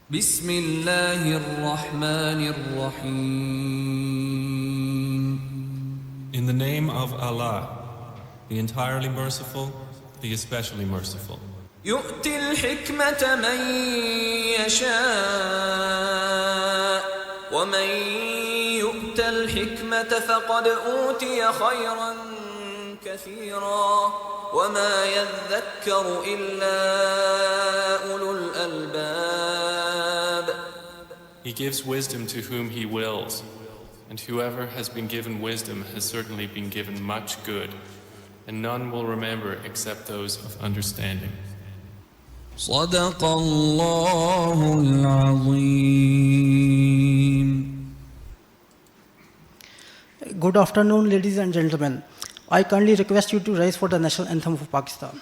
بسم الله الرحمن الرحيم. In the name of Allah, the entirely merciful, the especially merciful. يؤتي الحكمة من يشاء ومن يؤت الحكمة فقد أوتي خيرا كثيرا وما يذكر إلا أولو الألباب. He gives wisdom to whom He wills, and whoever has been given wisdom has certainly been given much good, and none will remember except those of understanding. صدق الله العظيم. Good afternoon, ladies and gentlemen. I kindly request you to rise for the national anthem of Pakistan.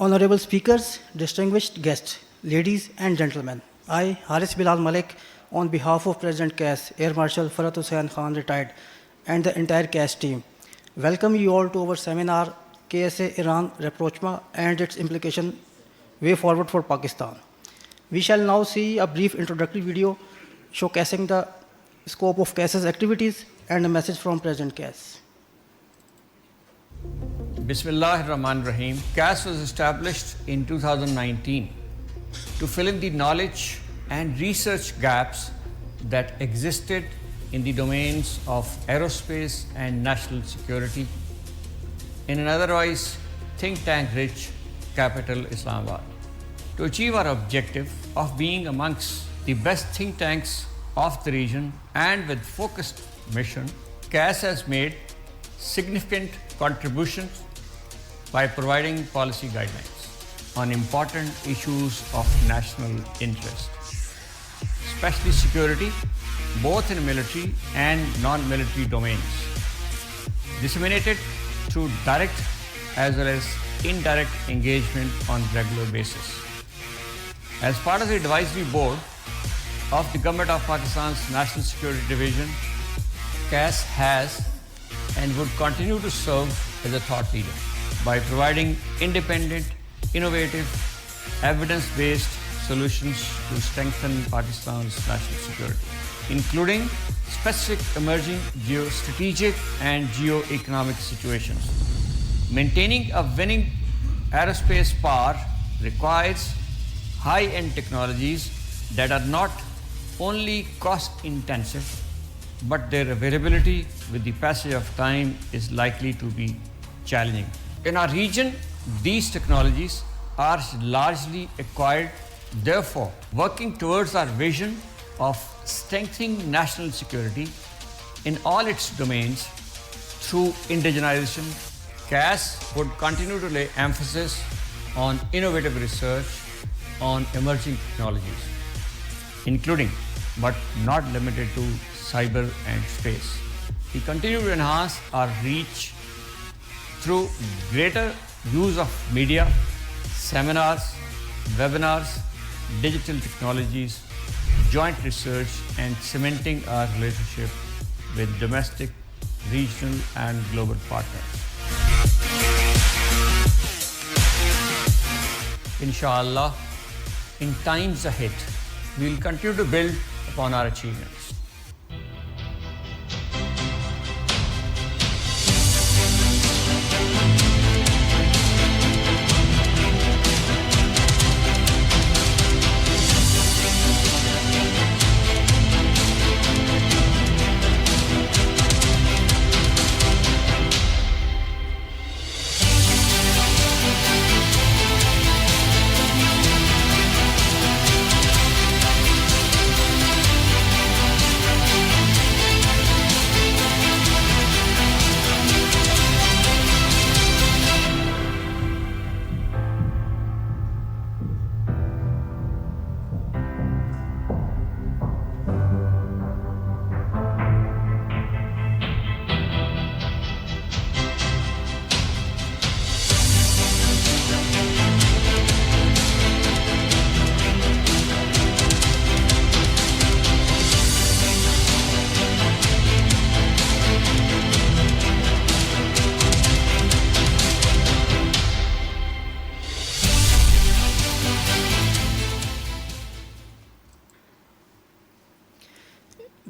Honorable speakers, distinguished guests, ladies and gentlemen, I, Haris Bilal Malik, on behalf of President KS, Air Marshal Farhat Hussain Khan retired, and the entire KS team, welcome you all to our seminar, KSA-Iran Rapprochement and its implication way forward for Pakistan. We shall now see a brief introductory video showcasing the scope of KS's activities and a message from President KS. Bismillahir-Rahmanir-Rahim. KS was established in 2019 to fill in the knowledge and research gaps that existed in the domains of aerospace and national security in an otherwise think tank rich capital Islamabad. To achieve our objective of being amongst the best think tanks of the region and with focused mission, KS has made significant contributions by providing policy guidelines on important issues of national interest, especially security, both in military and non-military domains, disseminated through direct as well as indirect engagement on regular basis. As part of the advisory board of the Government of Pakistan's National Security Division, KS has and would continue to serve as a thought leader by providing independent, innovative, evidence-based solutions to strengthen Pakistan's national security, including specific emerging geostrategic and geo-economic situations. Maintaining a winning aerospace power requires high-end technologies that are not only cost-intensive, but their availability with the passage of time is likely to be challenging. In our region, these technologies are largely acquired. Therefore, working towards our vision of strengthening national security in all its domains through indigenization, KS would continue to lay emphasis on innovative research on emerging technologies, including but not limited to cyber and space. We continue to enhance our reach through greater use of media, seminars, webinars, digital technologies, joint research, and cementing our relationship with domestic, regional and global partners. Inshallah, in times ahead, we will continue to build upon our achievements.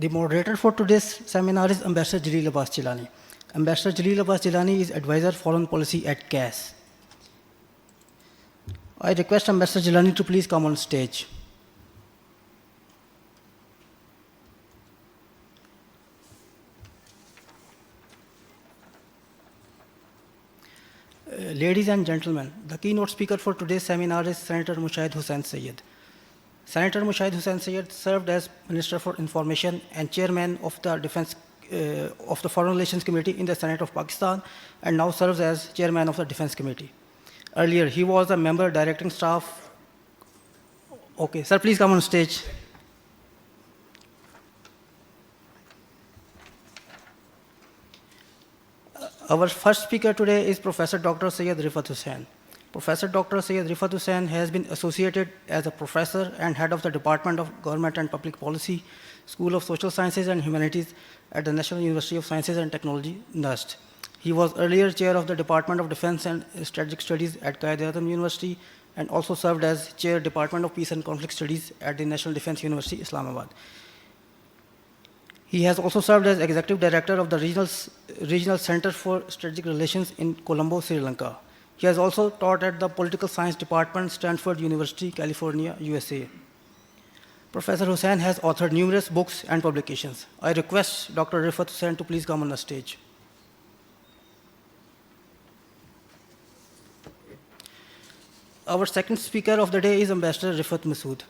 The moderator for today's seminar is Ambassador Jalil Abbas Jilani. Ambassador Jalil Abbas Jilani is Advisor Foreign Policy at KSA. I request Ambassador Jilani to please come on stage. Ladies and gentlemen, the keynote speaker for today's seminar is Senator Mushahid Hussain Syed. Senator Mushahid Hussain Syed served as Minister for Information and Chairman of the Foreign Relations Committee in the Senate of Pakistan, and now serves as Chairman of the Defense Committee. Earlier, he was a member directing staff. Okay, sir, please come on stage. Our first speaker today is Professor Dr. Syed Riffat Hussain. Professor Dr. Syed Riffat Hussain has been associated as a professor and head of the Department of Government and Public Policy, School of Social Sciences and Humanities at the National University of Sciences and Technology, NUST. He was earlier chair of the Department of Defense and Strategic Studies at KSA-Iran University and also served as chair Department of Peace and Conflict Studies at the National Defense University, Islamabad. He has also served as executive director of the Regional Center for Strategic Relations in Colombo, Sri Lanka. He has also taught at the Political Science Department, Stanford University, California, USA. Professor Hussain has authored numerous books and publications. I request Dr. Riffat Hussain to please come on the stage. Our second speaker of the day is Ambassador Riffat Masood.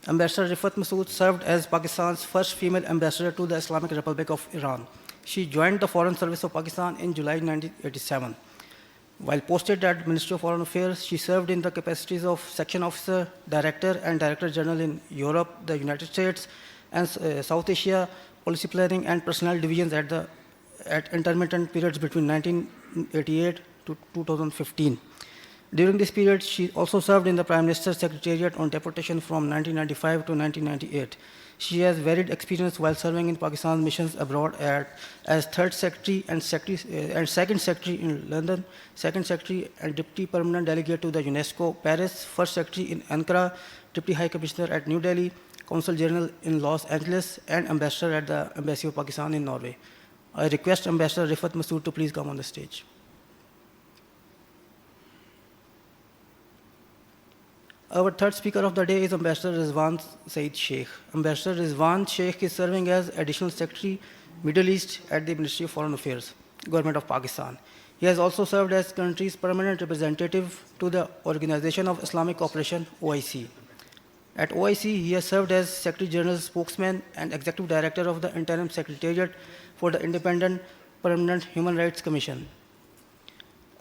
Ambassador Riffat Masood served as Pakistan's first female ambassador to the Islamic Republic of Iran. She joined the Foreign Service of Pakistan in July 1987. While posted at Ministry of Foreign Affairs, she served in the capacities of Section Officer, Director, and Director General in Europe, the United States, and South Asia, Policy Planning and Personnel Divisions at intermittent periods between 1988 to 2015. During this period, she also served in the Prime Minister's Secretariat on deputation from 1995 to 1998. She has varied experience while serving in Pakistan's missions abroad as Third Secretary and Second Secretary in London, Second Secretary and Deputy Permanent Delegate to the UNESCO Paris, First Secretary in Ankara, Deputy High Commissioner at New Delhi, Consul General in Los Angeles, and Ambassador at the Embassy of Pakistan in Norway. I request Ambassador Riffat Masood to please come on the stage. Our third speaker of the day is Ambassador Rizwan Saeed Sheikh. Ambassador Rizwan Sheikh is serving as Additional Secretary, Middle East at the Ministry of Foreign Affairs, Government of Pakistan. He has also served as country's permanent representative to the Organization of Islamic Cooperation, OIC. At OIC, he has served as Secretary General's spokesman and Executive Director of the Interim Secretariat for the Independent Permanent Human Rights Commission.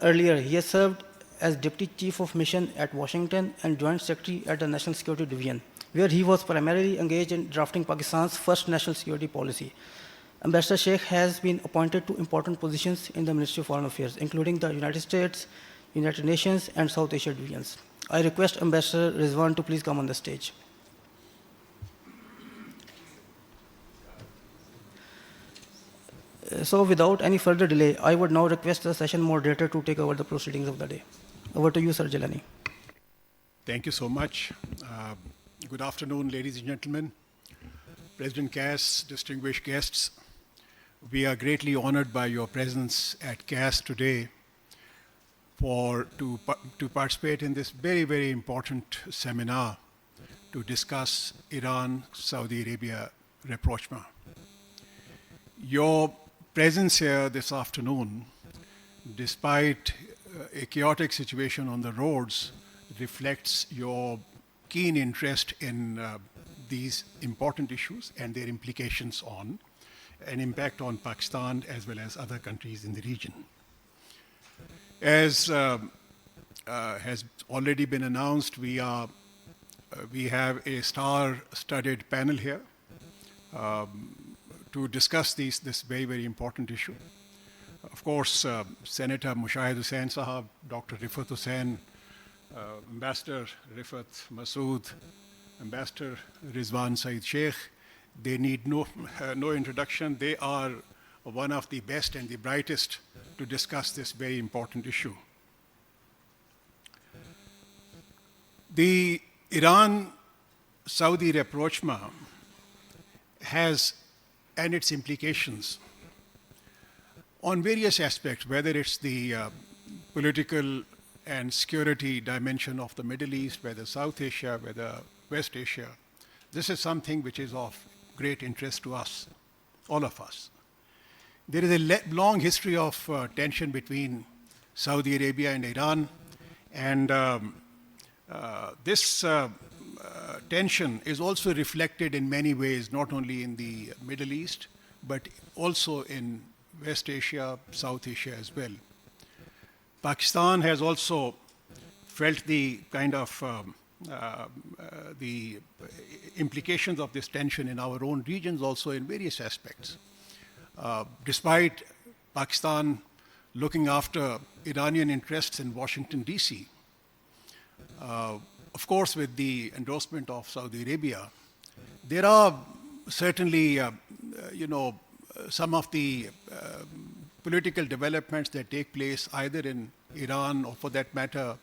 Earlier, he has served as Deputy Chief of Mission at Washington and Joint Secretary at the National Security Division, where he was primarily engaged in drafting Pakistan's first national security policy. Ambassador Sheikh has been appointed to important positions in the Ministry of Foreign Affairs, including the United States, United Nations, and South Asia divisions. I request Ambassador Rizwan to please come on the stage. So without any further delay, I would now request the session moderator to take over the proceedings of the day. Over to you, Sir Jilani. Thank you so much. Good afternoon, ladies and gentlemen. President KAS, distinguished guests, we are greatly honored by your presence at KAS today to participate in this very, very important seminar to discuss Iran-Saudi Arabia rapprochement. Your presence here this afternoon, despite a chaotic situation on the roads, reflects your keen interest in these important issues and their implications on an impact on Pakistan as well as other countries in the region. As has already been announced, we have a star-studded panel here to discuss this very, very important issue. Of course, Senator Mushahid Hussain Sahab, Dr. Rifaat Hussain, Ambassador Riffat, Masood, Ambassador Rizwan, Saeed, Sheikh, they need no introduction. They are one of the best and the brightest to discuss this very important issue. The Iran-Saudi rapprochement has, and its implications on various aspects, whether it's the political and security dimension of the Middle East, whether South Asia, whether West Asia. This is something which is of great interest to us, all of us. There is a long history of tension between Saudi Arabia and Iran, and this tension is also reflected in many ways, not only in the Middle East, but also in West Asia, South Asia as well. Pakistan has also felt the kind of the implications of this tension in our own regions also in various aspects. Despite Pakistan looking after Iranian interests in Washington, D.C., of course, with the endorsement of Saudi Arabia, there are certainly, some of the political developments that take place either in Iran or, for that matter,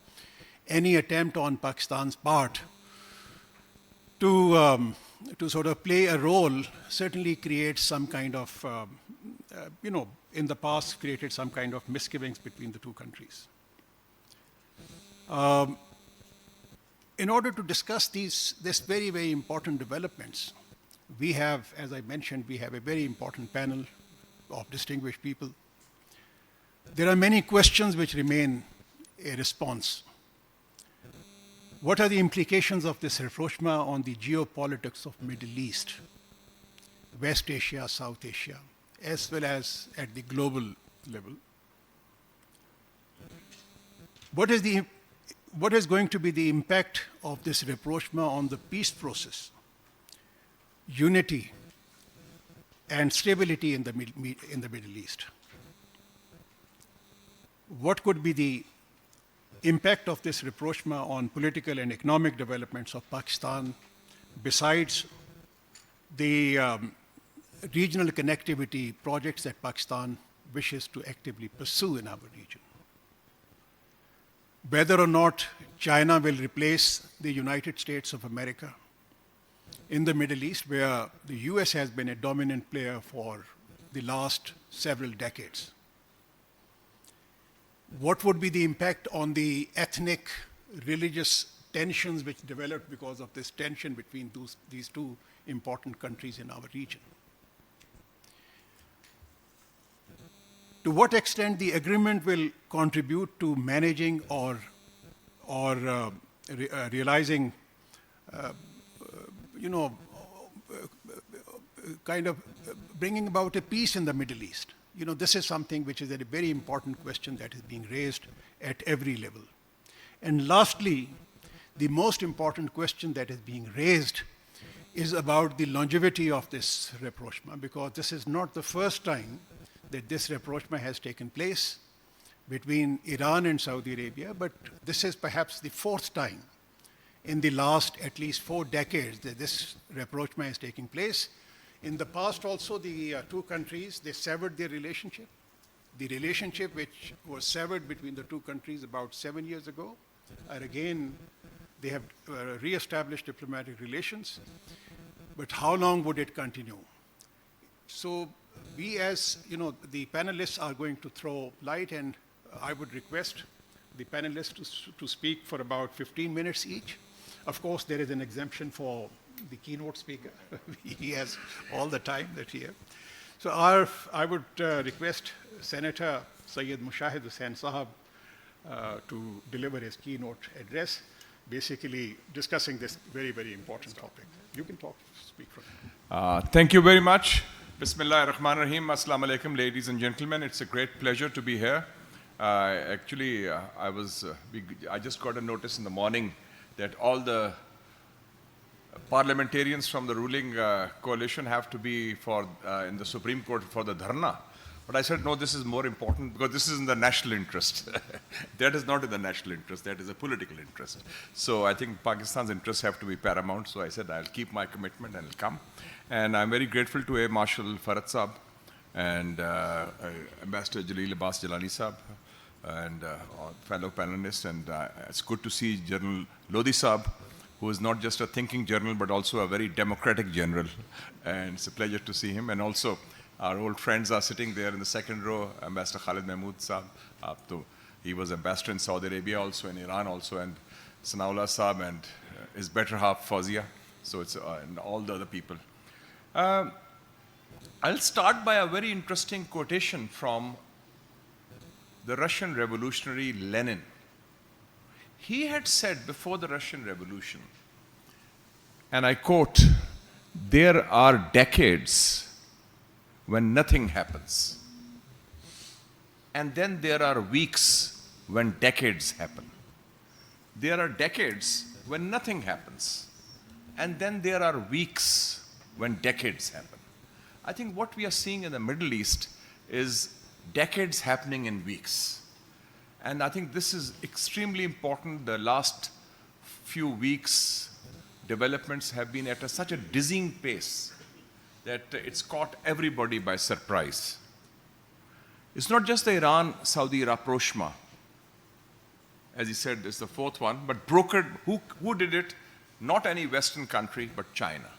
any attempt on Pakistan's part to sort of play a role certainly creates some kind of, in the past created some kind of misgivings between the two countries. In order to discuss this very, very important developments, we have, as I mentioned, we have a very important panel of distinguished people. There are many questions which remain a response. What are the implications of this rapprochement on the geopolitics of Middle East, West Asia, South Asia, as well as at the global level? What is going to be the impact of this rapprochement on the peace process, unity, and stability in the Middle East? What could be the impact of this rapprochement on political and economic developments of Pakistan, besides the regional connectivity projects that Pakistan wishes to actively pursue in our region? Whether or not China will replace the United States of America in the Middle East, where the US has been a dominant player for the last several decades. What would be the impact on the ethnic, religious tensions which developed because of this tension between these two important countries in our region? To what extent the agreement will contribute to managing or realizing, kind of bringing about a peace in the Middle East? This is something which is a very important question that is being raised at every level. And lastly, the most important question that is being raised is about the longevity of this rapprochement, because this is not the first time that this rapprochement has taken place between Iran and Saudi Arabia, but this is perhaps the fourth time in the last at least 4 decades that this rapprochement is taking place, In the past also, the two countries, they severed their relationship. The relationship which was severed between the two countries about 7 years ago, and again, they have re-established diplomatic relations. But how long would it continue? So we as, the panelists are going to throw light, and I would request the panelists to speak for about 15 minutes each. Of course, there is an exemption for the keynote speaker. He has all the time that he has. So I would request Senator Syed Mushahid Hussain Sahab to deliver his keynote address, basically discussing this very, very important topic. You can speak from here. Thank you very much. Bismillah ar-Rahman ar-Rahim. Assalamu alaikum, ladies and gentlemen. It's a great pleasure to be here. Actually, I just got a notice in the morning that all the parliamentarians from the ruling coalition have to be in the Supreme Court for the dharna. But I said, no, this is more important because this is in the national interest. That is not in the national interest, that is a political interest. So I think Pakistan's interests have to be paramount. So I said, I'll keep my commitment and I'll come. And I'm very grateful to Air Marshal Farhat Saab and Ambassador Jalil Abbas Jalani Saab and fellow panelists. And it's good to see General Lodi Saab, who is not just a thinking general, but also a very democratic general. And it's a pleasure to see him. And also, our old friends are sitting there in the second row, Ambassador Khalid Mahmood Saab. He was ambassador in Saudi Arabia also, in Iran also, and Sanaullah Saab and his better half, Fawzia. So it's and all the other people. I'll start by a very interesting quotation from the Russian revolutionary Lenin. He had said before the Russian Revolution, and I quote, "There are decades when nothing happens, and then there are weeks when decades happen. There are decades when nothing happens, and then there are weeks when decades happen." I think what we are seeing in the Middle East is decades happening in weeks. And I think this is extremely important. The last few weeks, developments have been at such a dizzying pace that it's caught everybody by surprise. It's not just the Iran-Saudi rapprochement. As he said, it's the fourth one, but brokered, who did it? Not any Western country, but China.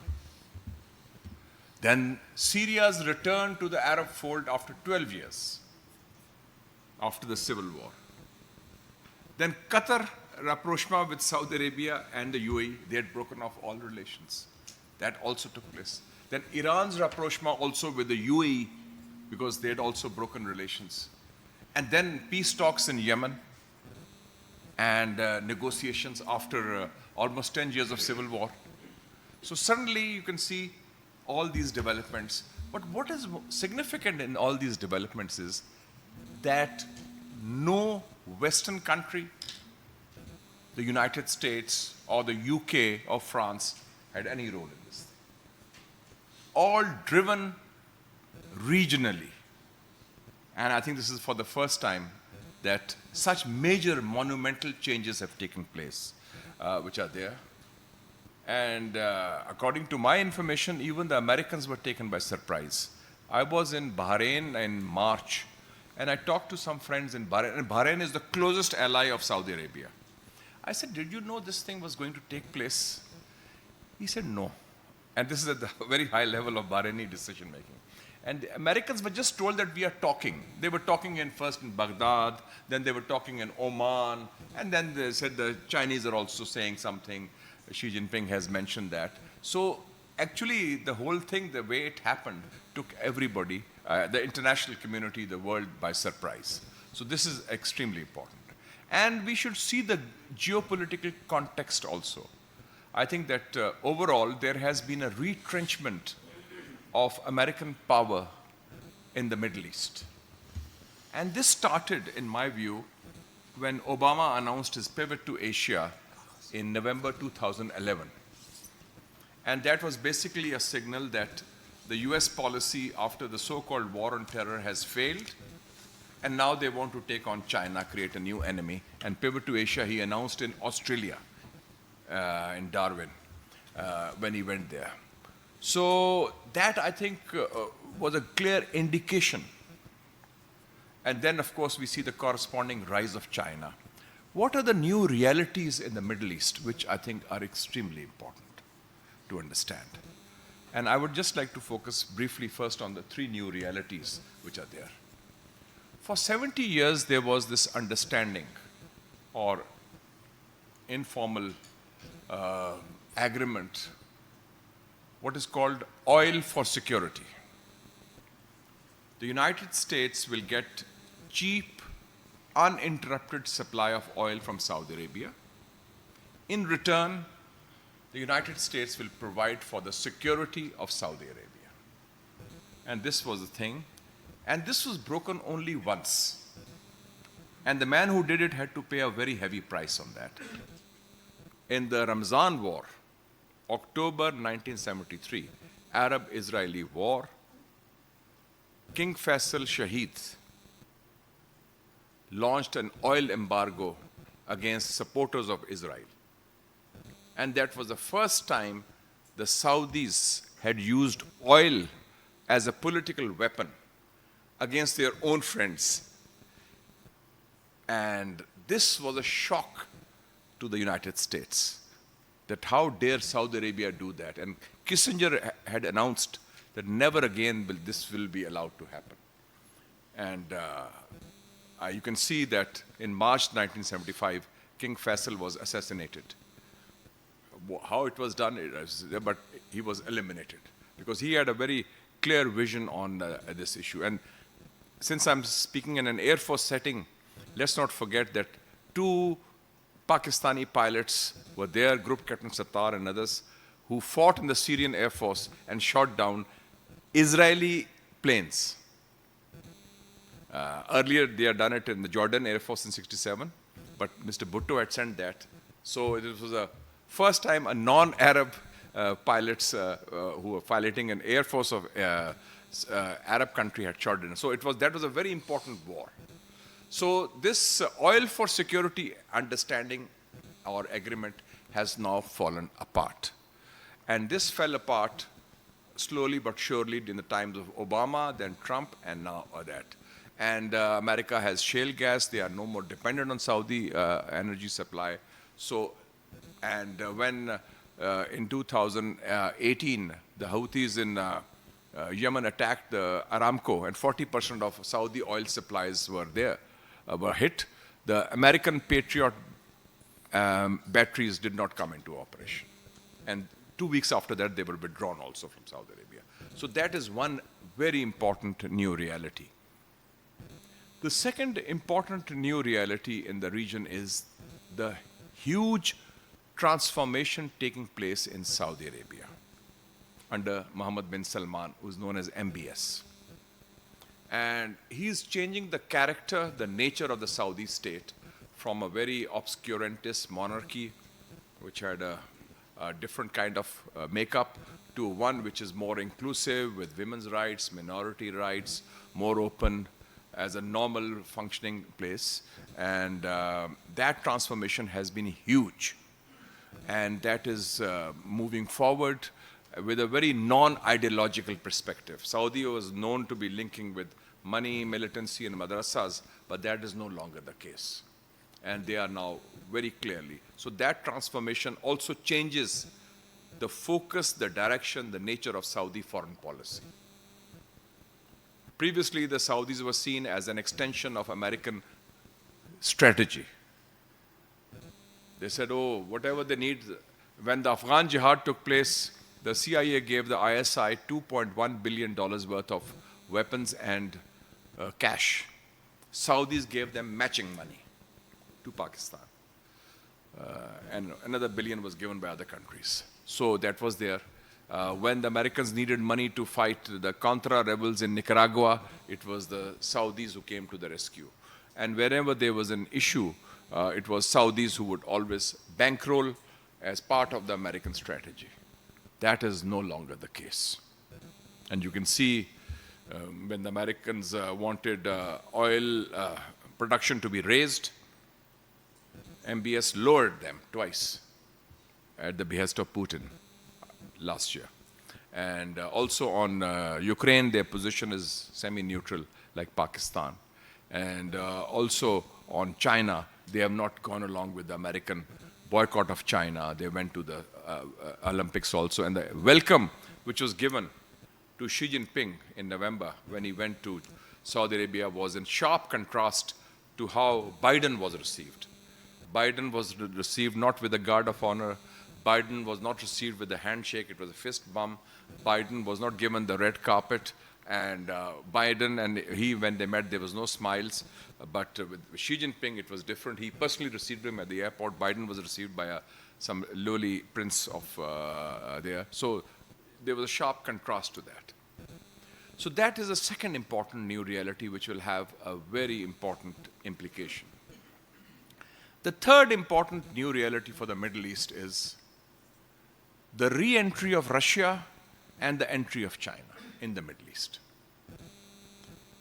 Then Syria's return to the Arab fold after 12 years, after the civil war. Then Qatar rapprochement with Saudi Arabia and the UAE, they had broken off all relations. That also took place. Then Iran's rapprochement also with the UAE, because they had also broken relations. And then peace talks in Yemen and negotiations after almost 10 years of civil war. So suddenly you can see all these developments. But what is significant in all these developments is that no Western country, the United States or the UK or France had any role in this. All driven regionally. And I think this is for the first time that such major monumental changes have taken place, which are there. And according to my information, even the Americans were taken by surprise. I was in Bahrain in March, and I talked to some friends in Bahrain, and Bahrain is the closest ally of Saudi Arabia. I said, did you know this thing was going to take place? He said, no. And this is at the very high level of Bahraini decision making. And the Americans were just told that we are talking. They were talking first in Baghdad, then they were talking in Oman, and then they said the Chinese are also saying something. Xi Jinping has mentioned that. So actually the whole thing, the way it happened, took everybody, the international community, the world by surprise. So this is extremely important. And we should see the geopolitical context also. I think that overall there has been a retrenchment of American power in the Middle East. And this started, in my view, when Obama announced his pivot to Asia in November 2011. And that was basically a signal that the US policy after the so-called war on terror has failed, and now they want to take on China, create a new enemy, and pivot to Asia. He announced in Australia, in Darwin, when he went there. So that, I think, was a clear indication. And then, of course, we see the corresponding rise of China. What are the new realities in the Middle East, which I think are extremely important to understand? And I would just like to focus briefly first on the three new realities which are there. For 70 years, there was this understanding or informal agreement, what is called oil for security. The United States will get cheap, uninterrupted supply of oil from Saudi Arabia. In return, the United States will provide for the security of Saudi Arabia. And this was the thing. And this was broken only once. And the man who did it had to pay a very heavy price on that. In the Ramzan War, October 1973, Arab-Israeli war, King Faisal Shaheed launched an oil embargo against supporters of Israel. And that was the first time the Saudis had used oil as a political weapon against their own friends. And this was a shock to the United States, that how dare Saudi Arabia do that? And Kissinger had announced that never again will this be allowed to happen. And you can see that in March 1975, King Faisal was assassinated. How it was done, but he was eliminated because he had a very clear vision on this issue. And since I'm speaking in an Air Force setting, let's not forget that two Pakistani pilots were there, Group Captain Sattar and others, who fought in the Syrian Air Force and shot down Israeli planes. Earlier, they had done it in the Jordan Air Force in '67, but Mr. Bhutto had sent that. So it was the first time a non-Arab pilots who were piloting an Air Force of Arab country had shot in. So that was a very important war. So this oil for security understanding or agreement has now fallen apart. And this fell apart slowly but surely in the times of Obama, then Trump, and now that. And America has shale gas. They are no more dependent on Saudi energy supply. So, and when in 2018, the Houthis in Yemen attacked the Aramco, and 40% of Saudi oil supplies were hit, the American Patriot batteries did not come into operation. And 2 weeks after that, they were withdrawn also from Saudi Arabia. So that is one very important new reality. The second important new reality in the region is the huge transformation taking place in Saudi Arabia under Mohammed bin Salman, who is known as MBS. And he's changing the character, the nature of the Saudi state from a very obscurantist monarchy, which had a different kind of makeup, to one which is more inclusive with women's rights, minority rights, more open, as a normal functioning place. And that transformation has been huge. And that is moving forward with a very non-ideological perspective. Saudi was known to be linking with money, militancy, and madrasas, but that is no longer the case. And they are now very clearly. So that transformation also changes the focus, the direction, the nature of Saudi foreign policy. Previously, the Saudis were seen as an extension of American strategy. They said, oh, whatever they need. When the Afghan jihad took place, the CIA gave the ISI $2.1 billion worth of weapons and cash. Saudis gave them matching money to Pakistan. And another billion was given by other countries. So that was there. When the Americans needed money to fight the Contra rebels in Nicaragua, it was the Saudis who came to the rescue. And wherever there was an issue, it was Saudis who would always bankroll as part of the American strategy. That is no longer the case. And you can see when the Americans wanted oil production to be raised, MBS lowered them twice at the behest of Putin last year. And also on Ukraine, their position is semi-neutral, like Pakistan. And also on China, they have not gone along with the American boycott of China. They went to the Olympics also. And the welcome which was given to Xi Jinping in November when he went to Saudi Arabia was in sharp contrast to how Biden was received. Biden was received not with a guard of honor. Biden was not received with a handshake. It was a fist bump. Biden was not given the red carpet. And Biden and he, when they met, there was no smiles. But with Xi Jinping, it was different. He personally received him at the airport. Biden was received by some lowly prince of there. So there was a sharp contrast to that. So that is a second important new reality which will have a very important implication. The third important new reality for the Middle East is the re-entry of Russia and the entry of China in the Middle East.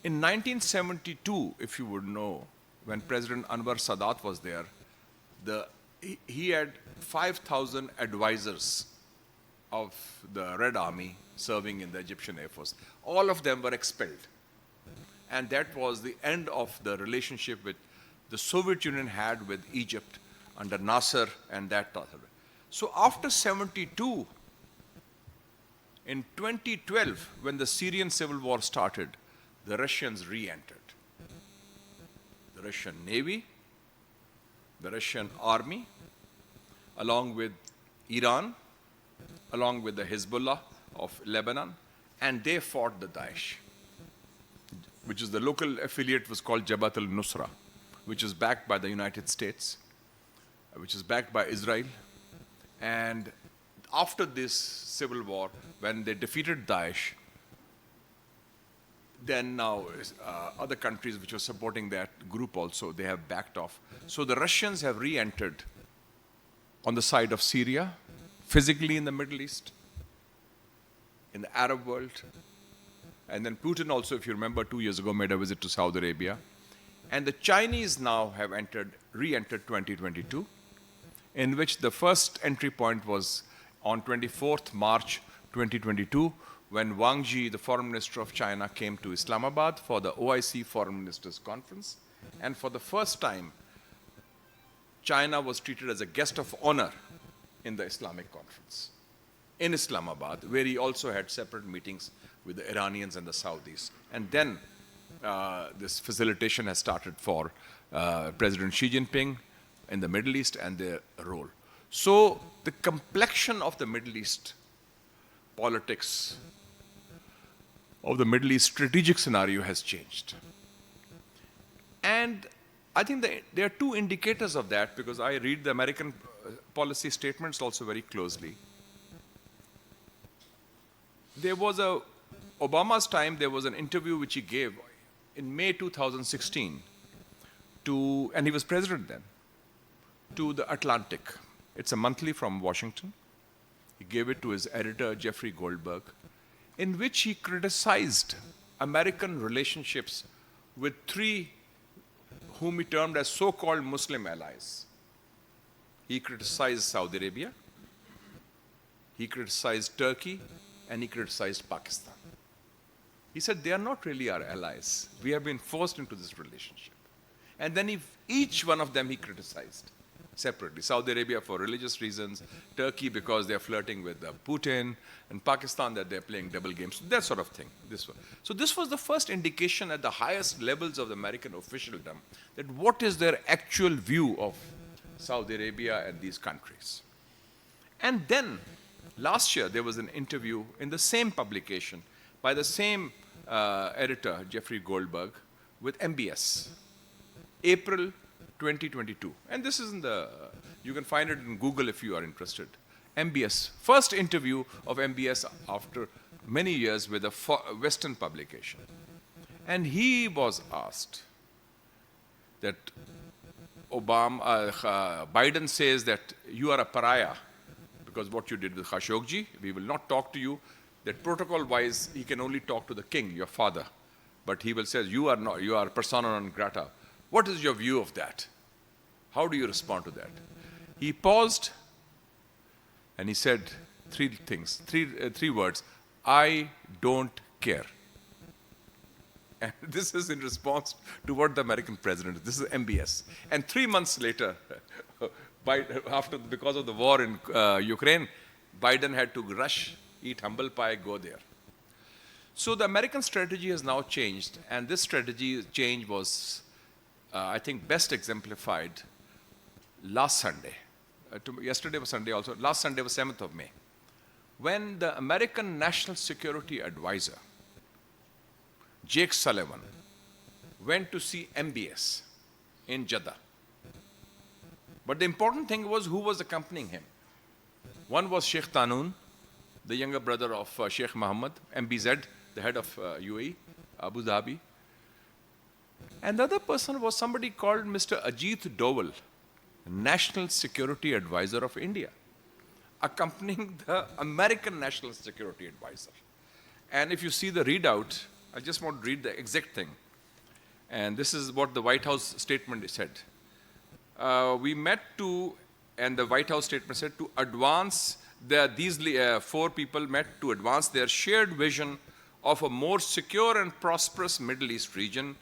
In 1972, if you would know, when President Anwar Sadat was there, he had 5,000 advisors of the Red Army serving in the Egyptian Air Force. All of them were expelled. And that was the end of the relationship with the Soviet Union had with Egypt under Nasser and that. So after 72, in 2012, when the Syrian civil war started, the Russians re-entered. The Russian Navy, the Russian Army, along with Iran, along with the Hezbollah of Lebanon, and they fought the Daesh, which is the local affiliate was called Jabhat al-Nusra, which is backed by the United States, which is backed by Israel. And after this civil war, when they defeated Daesh, then now other countries which were supporting that group also, they have backed off. So the Russians have re-entered on the side of Syria, physically in the Middle East, in the Arab world. And then Putin also, if you remember, 2 years ago made a visit to Saudi Arabia. And the Chinese now have re-entered 2022, in which the first entry point was on 24th March 2022, when Wang Yi, the foreign minister of China, came to Islamabad for the OIC Foreign Ministers Conference. And for the first time, China was treated as a guest of honor in the Islamic conference in Islamabad, where he also had separate meetings with the Iranians and the Saudis. And then this facilitation has started for President Xi Jinping in the Middle East and their role. So the complexion of the Middle East politics, of the Middle East strategic scenario has changed. And I think there are two indicators of that, because I read the American policy statements also very closely. There was Obama's time, there was an interview which he gave in May 2016 and he was president then, to The Atlantic. It's a monthly from Washington. He gave it to his editor, Jeffrey Goldberg, in which he criticized American relationships with three whom he termed as so-called Muslim allies. He criticized Saudi Arabia, he criticized Turkey, and he criticized Pakistan. He said, they are not really our allies. We have been forced into this relationship. And then each one of them he criticized separately. Saudi Arabia for religious reasons, Turkey because they're flirting with Putin, and Pakistan that they're playing double games, that sort of thing. So this was the first indication at the highest levels of the American officialdom that what is their actual view of Saudi Arabia and these countries. And then last year there was an interview in the same publication by the same editor, Jeffrey Goldberg, with MBS, April 2022. And this is you can find it in Google if you are interested. MBS, first interview of MBS after many years with a Western publication. And he was asked that Biden says that you are a pariah because what you did with Khashoggi, we will not talk to you. That protocol-wise, he can only talk to the king, your father. But he will say, you are persona non grata. What is your view of that? How do you respond to that? He paused and he said three things, three words. I don't care. And this is in response to what the American president is. This is MBS. And 3 months later, because of the war in Ukraine, Biden had to rush, eat humble pie, go there. So the American strategy has now changed, and this strategy change was, I think, best exemplified last Sunday. Yesterday was Sunday also. Last Sunday was 7th of May, when the American National Security Advisor, Jake Sullivan, went to see MBS in Jeddah. But the important thing was who was accompanying him. One was Sheikh Tanoon, the younger brother of Sheikh Mohammed, MBZ, the head of UAE, Abu Dhabi. And the other person was somebody called Mr. Ajit Doval, National Security Advisor of India, accompanying the American National Security Advisor. And if you see the readout, I just want to read the exact thing. And this is what the White House statement said. We met to, and the White House statement said, to advance, these 4 people met to advance their shared vision of a more secure and prosperous Middle East region,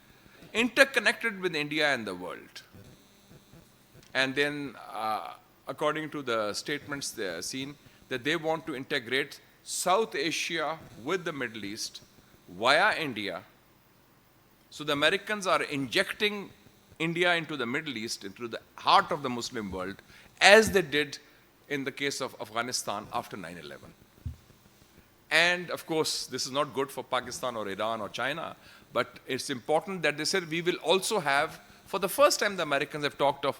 interconnected with India and the world. And then, according to the statements they are seen, that they want to integrate South Asia with the Middle East via India. So the Americans are injecting India into the Middle East, into the heart of the Muslim world, as they did in the case of Afghanistan after 9/11. And of course, this is not good for Pakistan or Iran or China, but it's important that they said we will also have, for the first time the Americans have talked of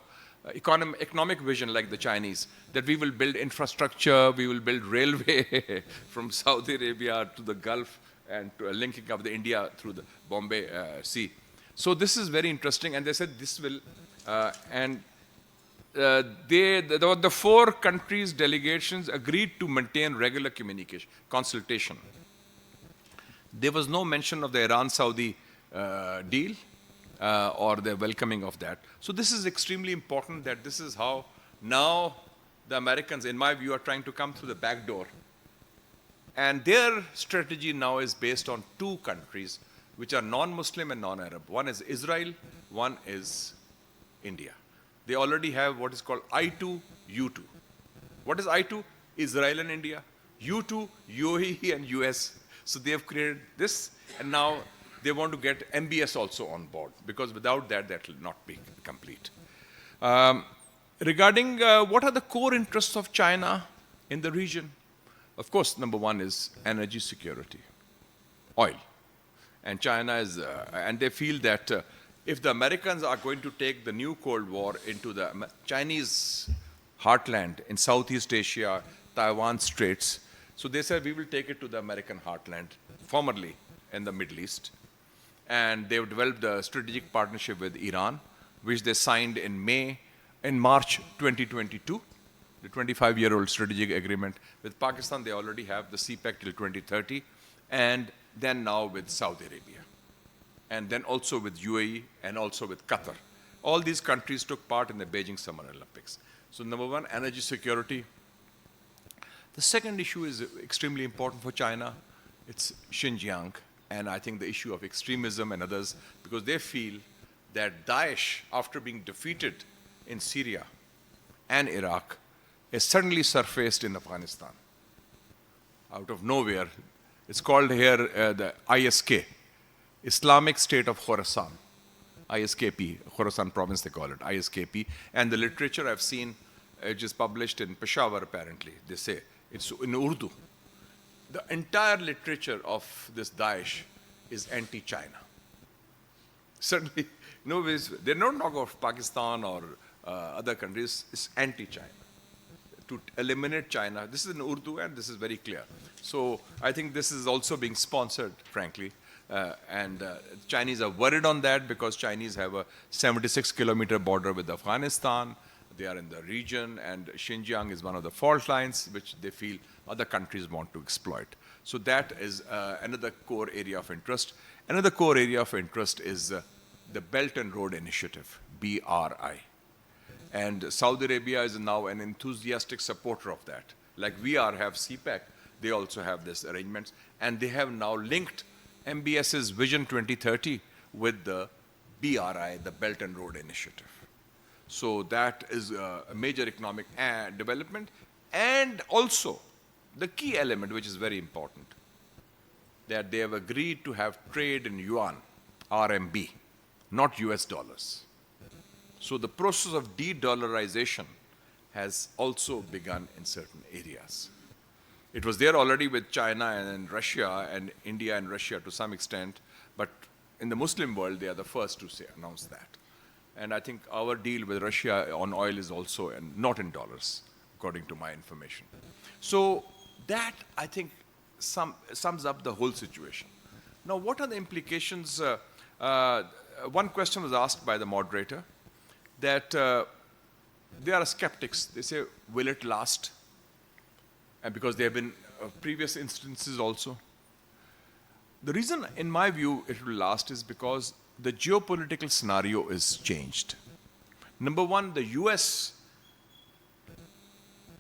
economic vision like the Chinese, that we will build infrastructure, we will build railway from Saudi Arabia to the Gulf and to linking up the India through the Bombay Sea. So this is very interesting, and they said this will, the 4 countries' delegations agreed to maintain regular communication, consultation. There was no mention of the Iran-Saudi deal or the welcoming of that. So this is extremely important, that this is how now the Americans, in my view, are trying to come through the back door. And their strategy now is based on 2 countries which are non-Muslim and non-Arab. One is Israel, one is India. They already have what is called I2, U2. What is I2? Israel and India. U2, UAE and US. So they have created this, and now they want to get MBS also on board, because without that, that will not be complete. Regarding what are the core interests of China in the region? Of course, number 1 is energy security, oil. And China is, and they feel that if the Americans are going to take the new Cold War into the Chinese heartland in Southeast Asia, Taiwan Straits, so they said we will take it to the American heartland, formerly in the Middle East. And they've developed a strategic partnership with Iran, which they signed in March 2022, the 25-year-old strategic agreement. With Pakistan, they already have the CPEC till 2030, and then now with Saudi Arabia, and then also with UAE and also with Qatar. All these countries took part in the Beijing Summer Olympics. So number 1, energy security. The second issue is extremely important for China. It's Xinjiang, and I think the issue of extremism and others, because they feel that Daesh, after being defeated in Syria and Iraq, has suddenly surfaced in Afghanistan. Out of nowhere. It's called here the ISK, Islamic State of Khorasan, ISKP, Khorasan province they call it, ISKP. And the literature I've seen, which is published in Peshawar apparently, they say, it's in Urdu. The entire literature of this Daesh is anti-China. Certainly, they don't talk of Pakistan or other countries, it's anti-China. To eliminate China. This is in Urdu, and this is very clear. So I think this is also being sponsored, frankly. And Chinese are worried on that, because Chinese have a 76-kilometer border with Afghanistan. They are in the region, and Xinjiang is one of the fault lines which they feel other countries want to exploit. So that is another core area of interest. Another core area of interest is the Belt and Road Initiative, BRI. And Saudi Arabia is now an enthusiastic supporter of that. Like we have CPEC, They also have this arrangements. And they have now linked MBS's Vision 2030 with the BRI, the Belt and Road Initiative. So that is a major economic development. And also, the key element, which is very important, that they have agreed to have trade in yuan, RMB, not US dollars. So the process of de-dollarization has also begun in certain areas. It was there already with China and Russia and India and Russia to some extent, but in the Muslim world, they are the first to announce that. And I think our deal with Russia on oil is also not in dollars, according to my information. So that, I think, sums up the whole situation. Now, what are the implications? One question was asked by the moderator, that there are skeptics. They say, will it last? And because there have been previous instances also. The reason, in my view, it will last is because the geopolitical scenario is changed. Number one, the US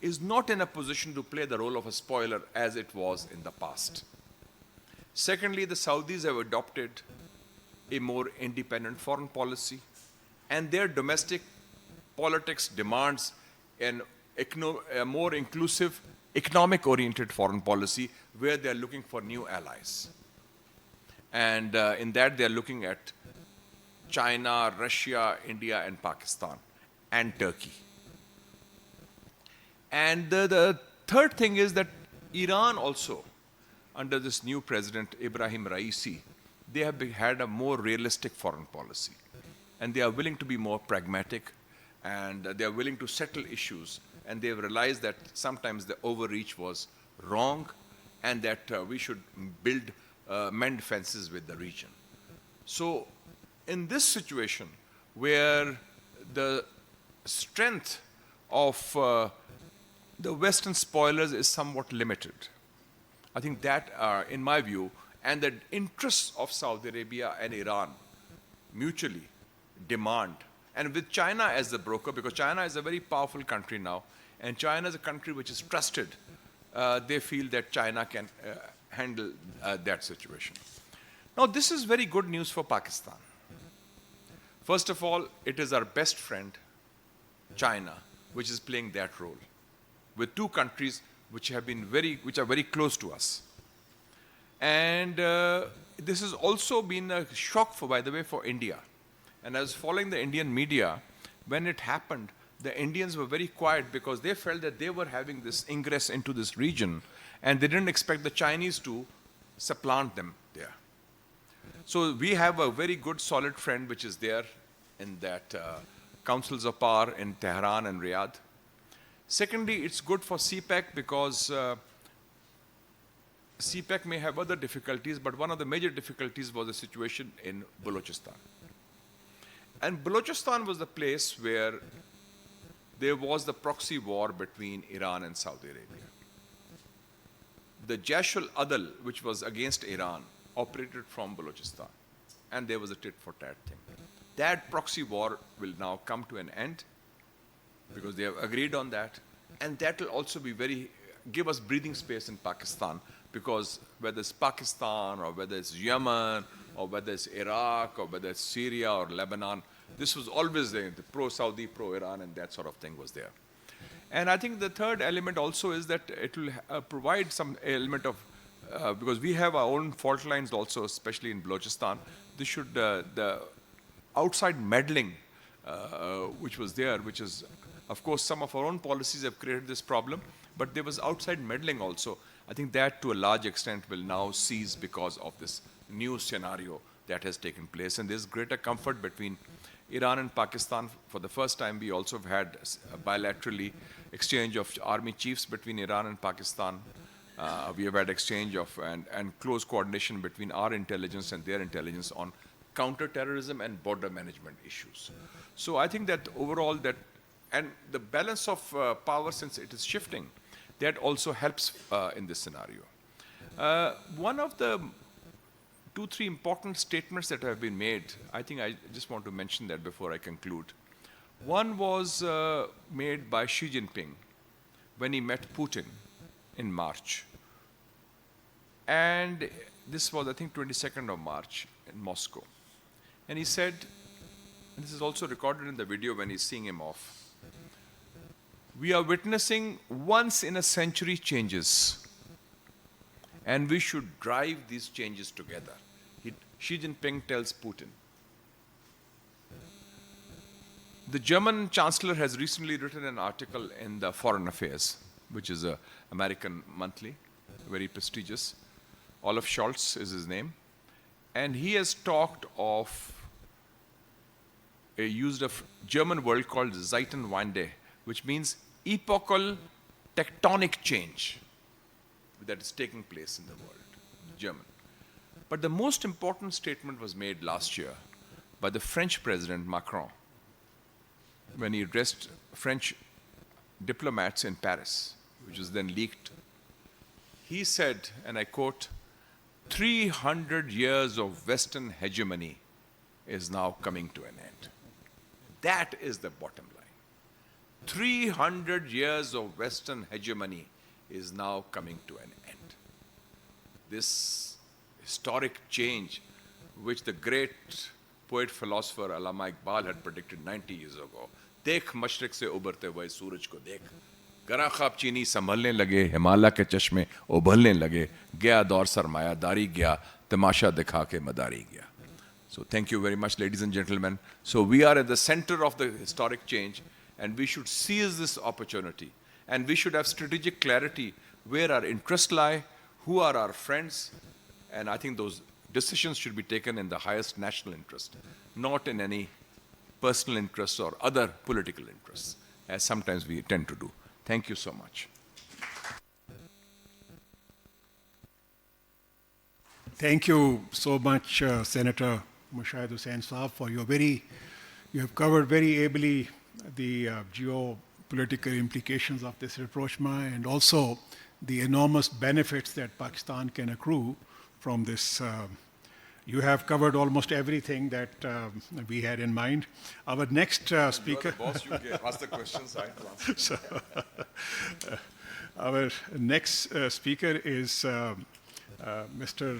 is not in a position to play the role of a spoiler as it was in the past. Secondly, the Saudis have adopted a more independent foreign policy, and their domestic politics demands a more inclusive, economic-oriented foreign policy where they are looking for new allies. And in that, they are looking at China, Russia, India, and Pakistan, and Turkey. And the third thing is that Iran also, under this new president, Ibrahim Raisi, they have had a more realistic foreign policy. And they are willing to be more pragmatic, and they are willing to settle issues. And they have realized that sometimes the overreach was wrong, and that we should mend fences with the region. So in this situation, where the strength of the Western spoilers is somewhat limited, I think that, in my view, and the interests of Saudi Arabia and Iran mutually demand, and with China as the broker, because China is a very powerful country now, and China is a country which is trusted, they feel that China can handle that situation. Now, this is very good news for Pakistan. First of all, it is our best friend, China, which is playing that role, with two countries which are very close to us. And this has also been a shock, by the way, for India. And I was following the Indian media. When it happened, the Indians were very quiet because they felt that they were having this ingress into this region, and they didn't expect the Chinese to supplant them there. So we have a very good, solid friend which is there in that councils of power in Tehran and Riyadh. Secondly, it's good for CPEC because CPEC may have other difficulties, but one of the major difficulties was the situation in Balochistan. And Balochistan was the place where there was the proxy war between Iran and Saudi Arabia. The Jaish al-Adl, which was against Iran, operated from Balochistan. And there was a tit-for-tat thing. That proxy war will now come to an end because they have agreed on that. And that will also be give us breathing space in Pakistan, because whether it's Pakistan or whether it's Yemen or whether it's Iraq or whether it's Syria or Lebanon, this was always there, the pro-Saudi, pro-Iran, and that sort of thing was there. And I think the third element also is that it will provide some element of, because we have our own fault lines also, especially in Balochistan, this should, the outside meddling which was there, which is, of course, some of our own policies have created this problem, but there was outside meddling also. I think that to a large extent will now cease because of this new scenario that has taken place. And there's greater comfort between Iran and Pakistan. For the first time, we also have had bilaterally exchange of army chiefs between Iran and Pakistan. We have had exchange of and close coordination between our intelligence and their intelligence on counter-terrorism and border management issues. So I think that overall and the balance of power, since it is shifting, that also helps in this scenario. One of the 2-3 important statements that have been made, I think I just want to mention that before I conclude. One was made by Xi Jinping when he met Putin in March And this was, I think, 22nd of March in Moscow. And he said, and this is also recorded in the video when he's seeing him off, we are witnessing once in a century changes, and we should drive these changes together. Xi Jinping tells Putin. The German Chancellor has recently written an article in the Foreign Affairs, which is an American monthly, very prestigious. Olaf Scholz is his name. And he has talked of, used a German word called Zeitenwende, which means epochal tectonic change that is taking place in the world, German. But the most important statement was made last year by the French President Macron when he addressed French diplomats in Paris, which was then leaked. He said, and I quote, 300 years of Western hegemony is now coming to an end. That is the bottom line. 300 years of Western hegemony is now coming to an end. This historic change, which the great poet-philosopher Allama Iqbal had predicted 90 years ago, देख मशरिक से उभरते हुए सूरज को देख, गरा ख्वाब चीनी संभलने लगे, हिमालय के चश्मे उभरने लगे, गया दौर सरमायादारी गया, तमाशा दिखा के मदारी गया. So thank you very much, ladies and gentlemen. So we are at the center of the historic change, and we should seize this opportunity, and we should have strategic clarity where our interests lie, who are our friends, and I think those decisions should be taken in the highest national interest, not in any personal interests or other political interests, as sometimes we tend to do. Thank you so much. Thank you so much, Senator Mushahid Hussain Saab, for you have covered very ably the geopolitical implications of this rapprochement and also the enormous benefits that Pakistan can accrue from this. You have covered almost everything that we had in mind. Our next speaker. You're the boss, you ask the questions, I answer. So, our next speaker is Dr.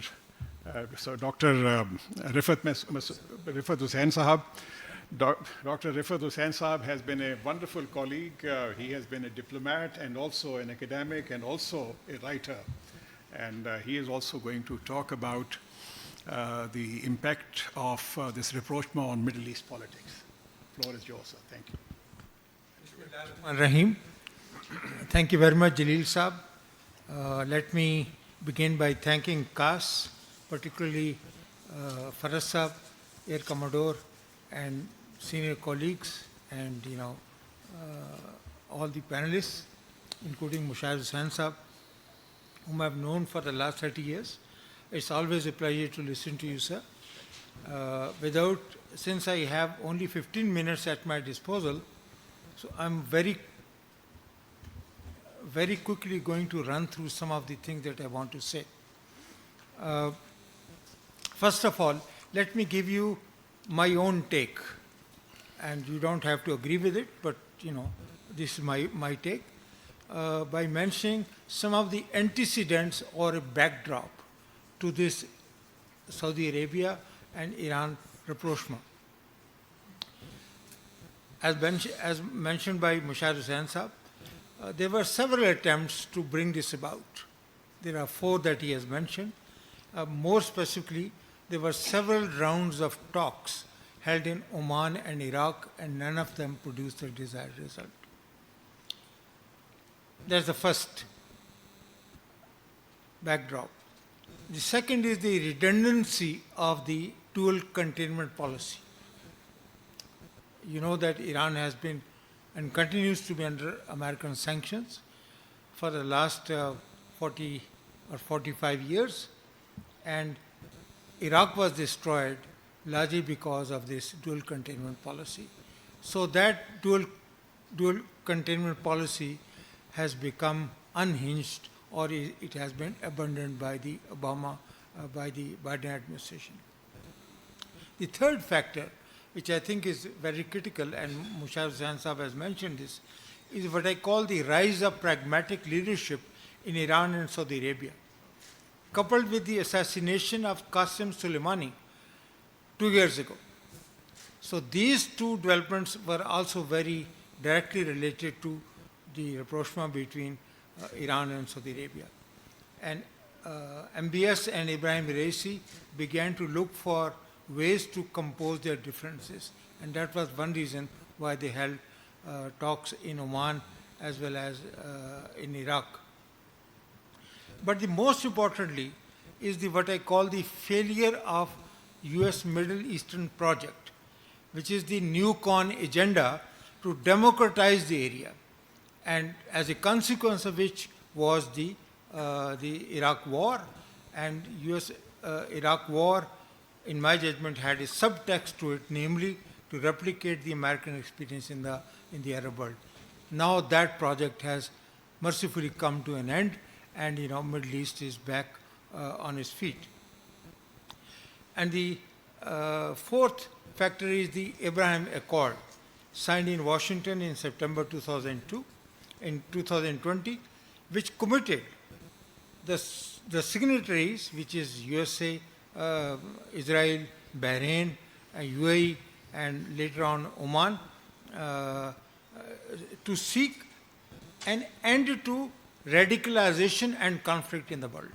Riffat Hussain Sahab. Dr. Riffat Hussain Sahab has been a wonderful colleague. He has been a diplomat and also an academic and also a writer. And he is also going to talk about the impact of this rapprochement on Middle East politics. The floor is yours, sir. Thank you. Rahim. Thank you very much, Jalil Saab. Let me begin by thanking CAS, particularly Faraz Saab, Air Commodore, and senior colleagues, and all the panelists, including Mushahid Hussain Saab, whom I've known for the last 30 years. It's always a pleasure to listen to you, sir. Since I have only 15 minutes at my disposal, so I'm very quickly going to run through some of the things that I want to say. First of all, let me give you my own take, and you don't have to agree with it, but this is my take, by mentioning some of the antecedents or a backdrop to this Saudi Arabia and Iran rapprochement. As mentioned by Mushahid Hussain Saab, there were several attempts to bring this about. There are 4 that he has mentioned. More specifically, there were several rounds of talks held in Oman and Iraq, and none of them produced the desired result. That's the first backdrop. The second is the redundancy of the dual containment policy. You know that Iran has been and continues to be under American sanctions for the last 40 or 45 years, and Iraq was destroyed largely because of this dual containment policy. So that dual containment policy has become unhinged, or it has been abandoned by the Biden administration. The third factor, which I think is very critical, and Mushahid Hussain Saab has mentioned this, is what I call the rise of pragmatic leadership in Iran and Saudi Arabia. coupled with the assassination of Qasem Soleimani 2 years ago. So these two developments were also very directly related to the rapprochement between Iran and Saudi Arabia. And MBS and Ibrahim Raisi began to look for ways to compose their differences. And that was one reason why they held talks in Oman as well as in Iraq. But the most importantly is what I call the failure of US Middle Eastern project, which is the new con agenda to democratize the area, and as a consequence of which was the Iraq war. And US-Iraq war, in my judgment, had a subtext to it, namely to replicate the American experience in the Arab world. Now that project has mercifully come to an end, and Middle East is back on its feet. And the fourth factor is the Abraham Accord, signed in Washington in September 2020, which committed the signatories, which is USA, Israel, Bahrain, UAE, and later on Oman, to seek an end to radicalization and conflict in the world.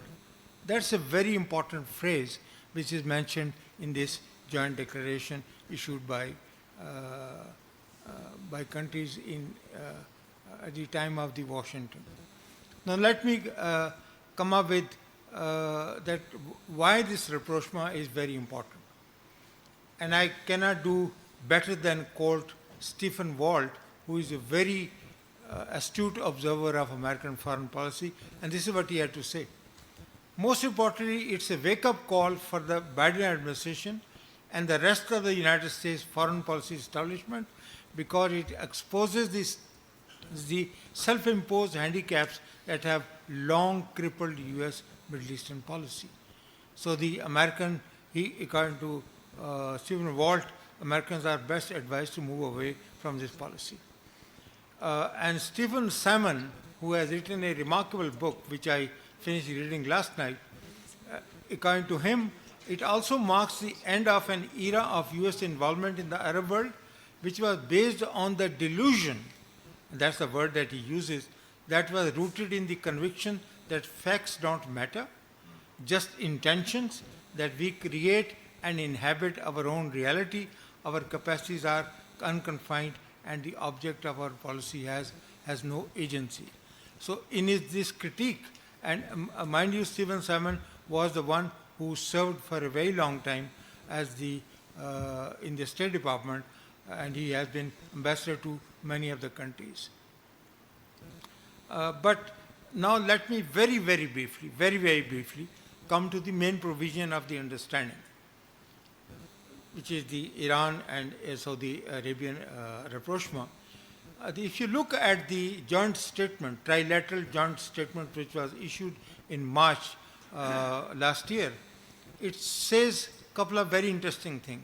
That's a very important phrase which is mentioned in this joint declaration issued by countries at the time of the Washington. Now let me come up with that why this rapprochement is very important. And I cannot do better than quote Stephen Walt, who is a very astute observer of American foreign policy, and this is what he had to say. Most importantly, it's a wake-up call for the Biden administration and the rest of the United States foreign policy establishment, because it exposes the self-imposed handicaps that have long crippled US Middle Eastern policy. So the American, according to Stephen Walt, Americans are best advised to move away from this policy. And Stephen Salmon, who has written a remarkable book, which I finished reading last night, according to him, it also marks the end of an era of US involvement in the Arab world, which was based on the delusion, and that's the word that he uses, that was rooted in the conviction that facts don't matter, just intentions, that we create and inhabit our own reality, our capacities are unconfined, and the object of our policy has no agency. So in this critique, and mind you, Stephen Salmon was the one who served for a very long time as in the State Department, and he has been ambassador to many of the countries. But now let me very briefly come to the main provision of the understanding, which is the Iran and Saudi Arabian rapprochement. If you look at the joint statement, trilateral joint statement, which was issued in March last year, it says a couple of very interesting things.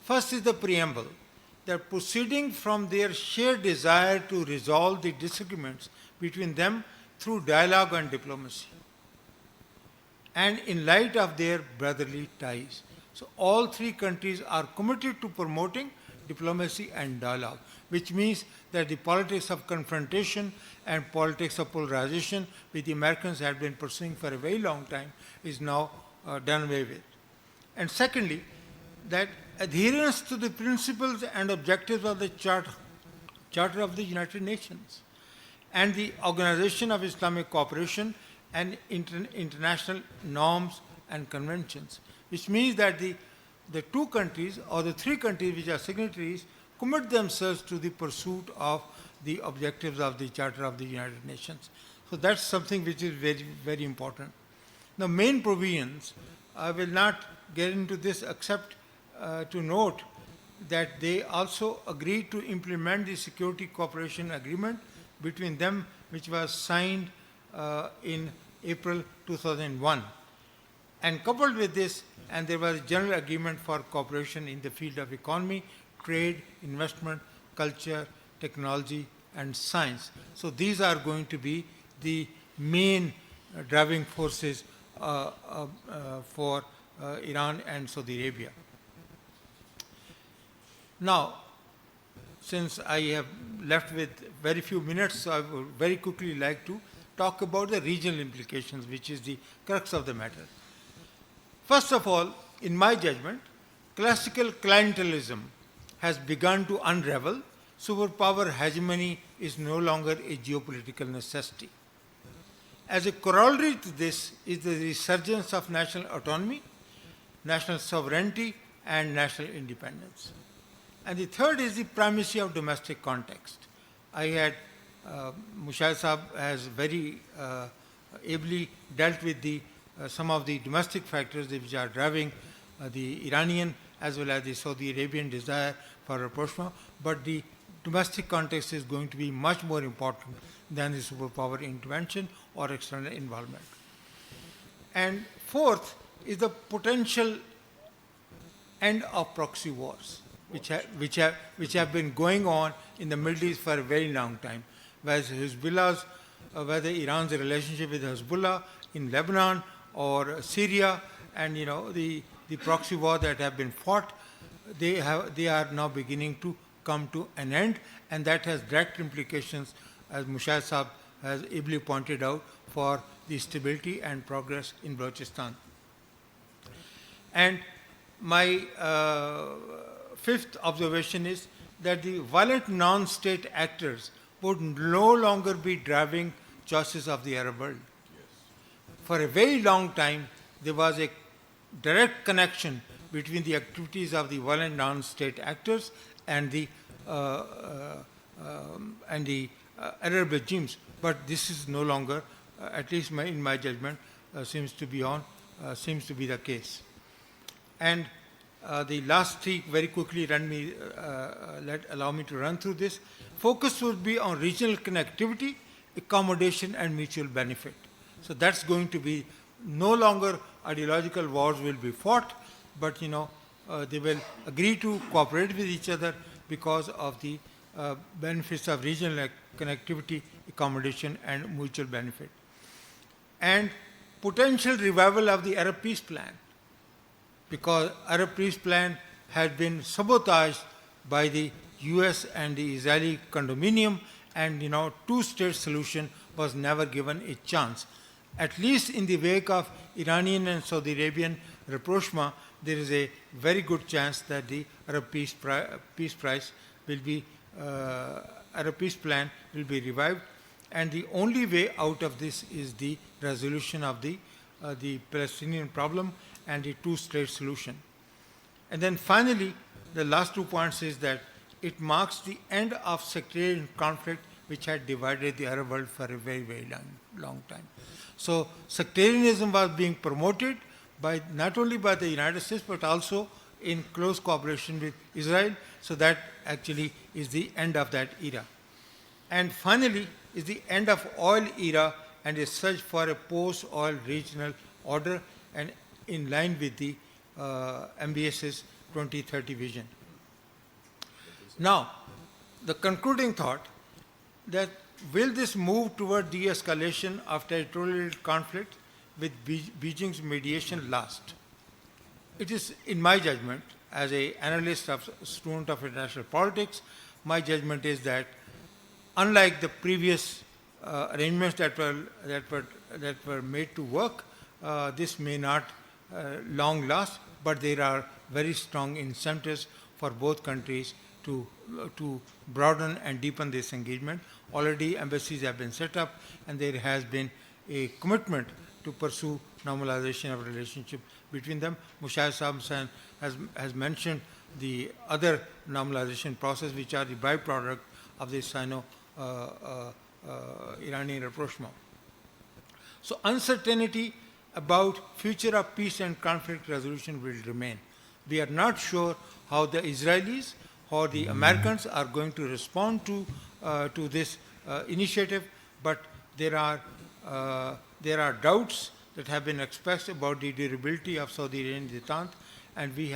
First is the preamble, that proceeding from their shared desire to resolve the disagreements between them through dialogue and diplomacy, and in light of their brotherly ties. So all three countries are committed to promoting diplomacy and dialogue, which means that the politics of confrontation and politics of polarization, which the Americans have been pursuing for a very long time, is now done away with. And secondly, that adherence to the principles and objectives of the Charter of the United Nations and the Organization of Islamic Cooperation and international norms and conventions, which means that the two countries or the three countries which are signatories commit themselves to the pursuit of the objectives of the Charter of the United Nations. So that's something which is very important. Now, main provisions, I will not get into this except to note that they also agreed to implement the Security Cooperation Agreement between them, which was signed in April 2001. And coupled with this, and there was a general agreement for cooperation in the field of economy, trade, investment, culture, technology, and science. So these are going to be the main driving forces for Iran and Saudi Arabia. Now, since I have left with very few minutes, so I would very quickly like to talk about the regional implications, which is the crux of the matter. First of all, in my judgment, classical clientelism has begun to unravel. Superpower hegemony is no longer a geopolitical necessity. As a corollary to this is the resurgence of national autonomy, national sovereignty, and national independence. And the third is the primacy of domestic context. I had, Mushahid Sahab has very ably dealt with some of the domestic factors which are driving the Iranian as well as the Saudi Arabian desire for rapprochement, but the domestic context is going to be much more important than the superpower intervention or external involvement. And fourth is the potential end of proxy wars, which have been going on in the Middle East for a very long time, whether Iran's relationship with Hezbollah in Lebanon or Syria, and the proxy war that have been fought, they are now beginning to come to an end, and that has direct implications, as Mushahid Sahab has ably pointed out, for the stability and progress in Balochistan. And my fifth observation is that the violent non-state actors would no longer be driving choices of the Arab world. For a very long time, there was a direct connection between the activities of the violent non-state actors and the Arab regimes, but this is no longer, at least in my judgment, seems to be the case. And the last three, very quickly, allow me to run through this. Focus would be on regional connectivity, accommodation, and mutual benefit. So that's going to be no longer ideological wars will be fought, but they will agree to cooperate with each other because of the benefits of regional connectivity, accommodation, and mutual benefit. And potential revival of the Arab peace plan, because Arab peace plan had been sabotaged by the US and the Israeli condominium, and two-state solution was never given a chance. At least in the wake of Iranian and Saudi Arabian rapprochement, there is a very good chance that the Arab peace plan will be revived, and the only way out of this is the resolution of the Palestinian problem and the two-state solution. And then finally, the last 2 points is that it marks the end of sectarian conflict which had divided the Arab world for a very, very long time. So sectarianism was being promoted not only by the United States, but also in close cooperation with Israel. So that actually is the end of that era. And finally is the end of oil era and a search for a post-oil regional order, and in line with the MBS's 2030 vision. Now, the concluding thought that will this move toward de-escalation of territorial conflict with Beijing's mediation last? It is, in my judgment, as an analyst, student of international politics, my judgment is that unlike the previous arrangements that were made to work, this may not long last, but there are very strong incentives for both countries to broaden and deepen this engagement. Already embassies have been set up, and there has been a commitment to pursue normalization of relationship between them. Mushahid Sahab has mentioned the other normalization process, which are the byproduct of the Sino-Iranian rapprochement. So uncertainty about future of peace and conflict resolution will remain. We are not sure how the Israelis or the Americans are going to respond to this initiative, but there are doubts that have been expressed about the durability of Saudi Arabian detente, and the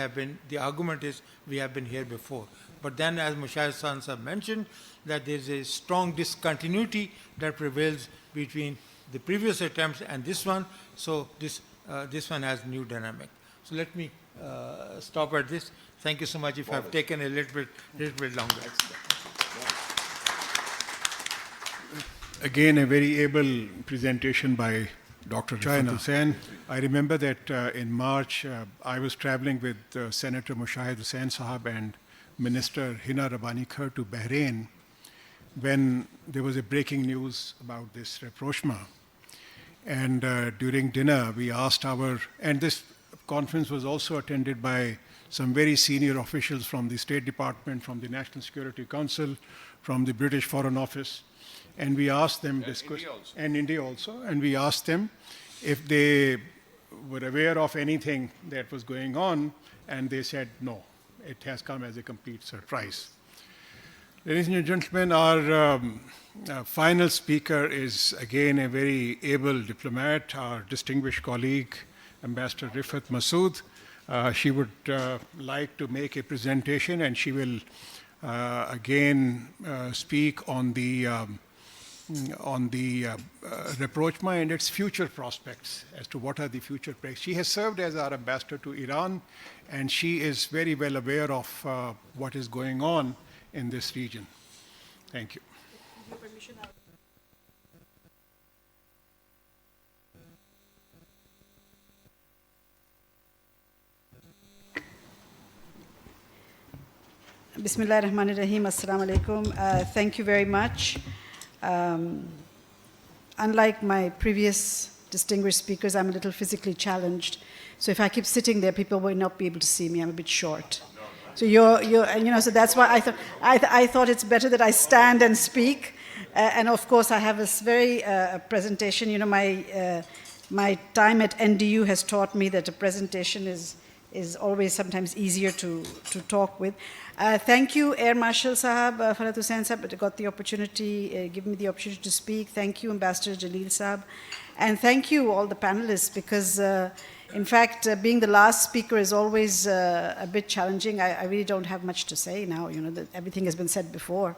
argument is we have been here before. But then, as Mushahid Sahab mentioned, that there is a strong discontinuity that prevails between the previous attempts and this one, so this this one has new dynamic. So let me stop at this. Thank you so much if I've taken a little bit longer. Again, a very able presentation by Dr. Hussain. I remember that in March, I was traveling with Senator Mushahid Hussain Sahab and Minister Hina Rabbani Khar to Bahrain when there was a breaking news about this rapprochement. And during dinner, we asked and this conference was also attended by some very senior officials from the State Department, from the National Security Council, from the British Foreign Office. And we asked them this question, and India also, and we asked them if they were aware of anything that was going on, and they said no. It has come as a complete surprise. Ladies and gentlemen, our final speaker is again a very able diplomat, our distinguished colleague, Ambassador Riffat Masood. She would like to make a presentation, and she will again speak on the rapprochement and its future prospects as to what are the future prospects. She has served as our ambassador to Iran, and she is very well aware of what is going on in this region. Thank you. Bismillah ar-Rahman ar-Rahim. Assalamu alaikum. Thank you very much. Unlike my previous distinguished speakers, I'm a little physically challenged. So if I keep sitting there, people will not be able to see me. I'm a bit short. So so that's why I thought it's better that I stand and speak. And of course, I have this very presentation. My time at NDU has taught me that a presentation is always sometimes easier to talk with. Thank you, Air Marshal Sahab, Farhat Hussain Sahab, that got the opportunity, give me the opportunity to speak. Thank you, Ambassador Jalil Sahab. And thank you, all the panelists, because in fact, being the last speaker is always a bit challenging. I really don't have much to say now, that everything has been said before.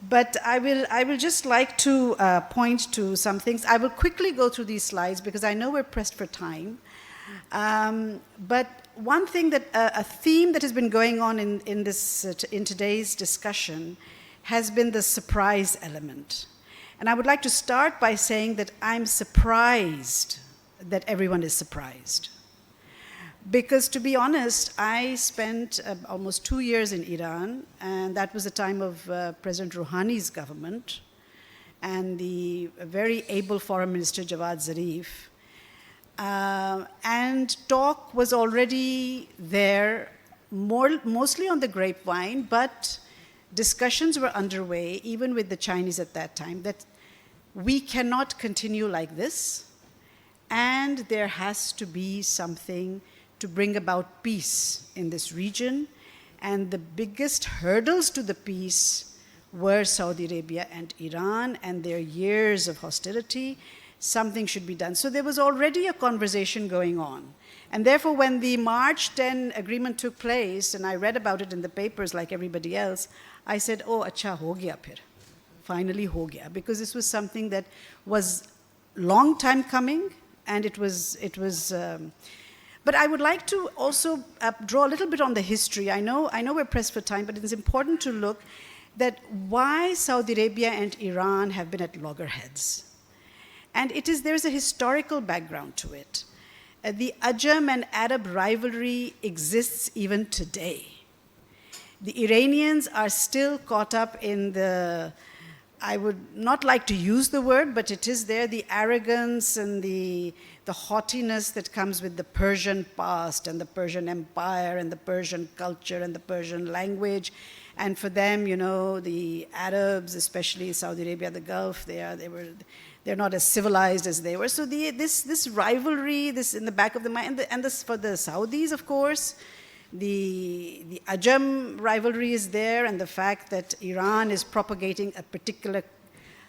But I will just like to point to some things. I will quickly go through these slides because I know we're pressed for time. But one thing a theme that has been going on in today's discussion has been the surprise element. And I would like to start by saying that I'm surprised that everyone is surprised. Because to be honest, I spent almost 2 years in Iran, and that was the time of President Rouhani's government and the very able Foreign Minister Javad Zarif. And talk was already there, mostly on the grapevine, but discussions were underway, even with the Chinese at that time, that we cannot continue like this, and there has to be something to bring about peace in this region. And the biggest hurdles to the peace were Saudi Arabia and Iran and their years of hostility. Something should be done. So there was already a conversation going on. And therefore, when the March 10 agreement took place, and I read about it in the papers like everybody else, I said, oh, acha ho gaya phir. Finally ho gaya. Because this was something that was long time coming, and it was but I would like to also draw a little bit on the history. I know we're pressed for time, but it's important to look that why Saudi Arabia and Iran have been at loggerheads. And there's a historical background to it. The Ajam and Arab rivalry exists even today. The Iranians are still caught up in I would not like to use the word, but it is there, the arrogance and the haughtiness that comes with the Persian past and the Persian Empire and the Persian culture and the Persian language. And for them, the Arabs, especially Saudi Arabia, the Gulf, they're not as civilized as they were. So this rivalry, this in the back of the mind, and this for the Saudis, of course, the Ajam rivalry is there, and the fact that Iran is propagating a particular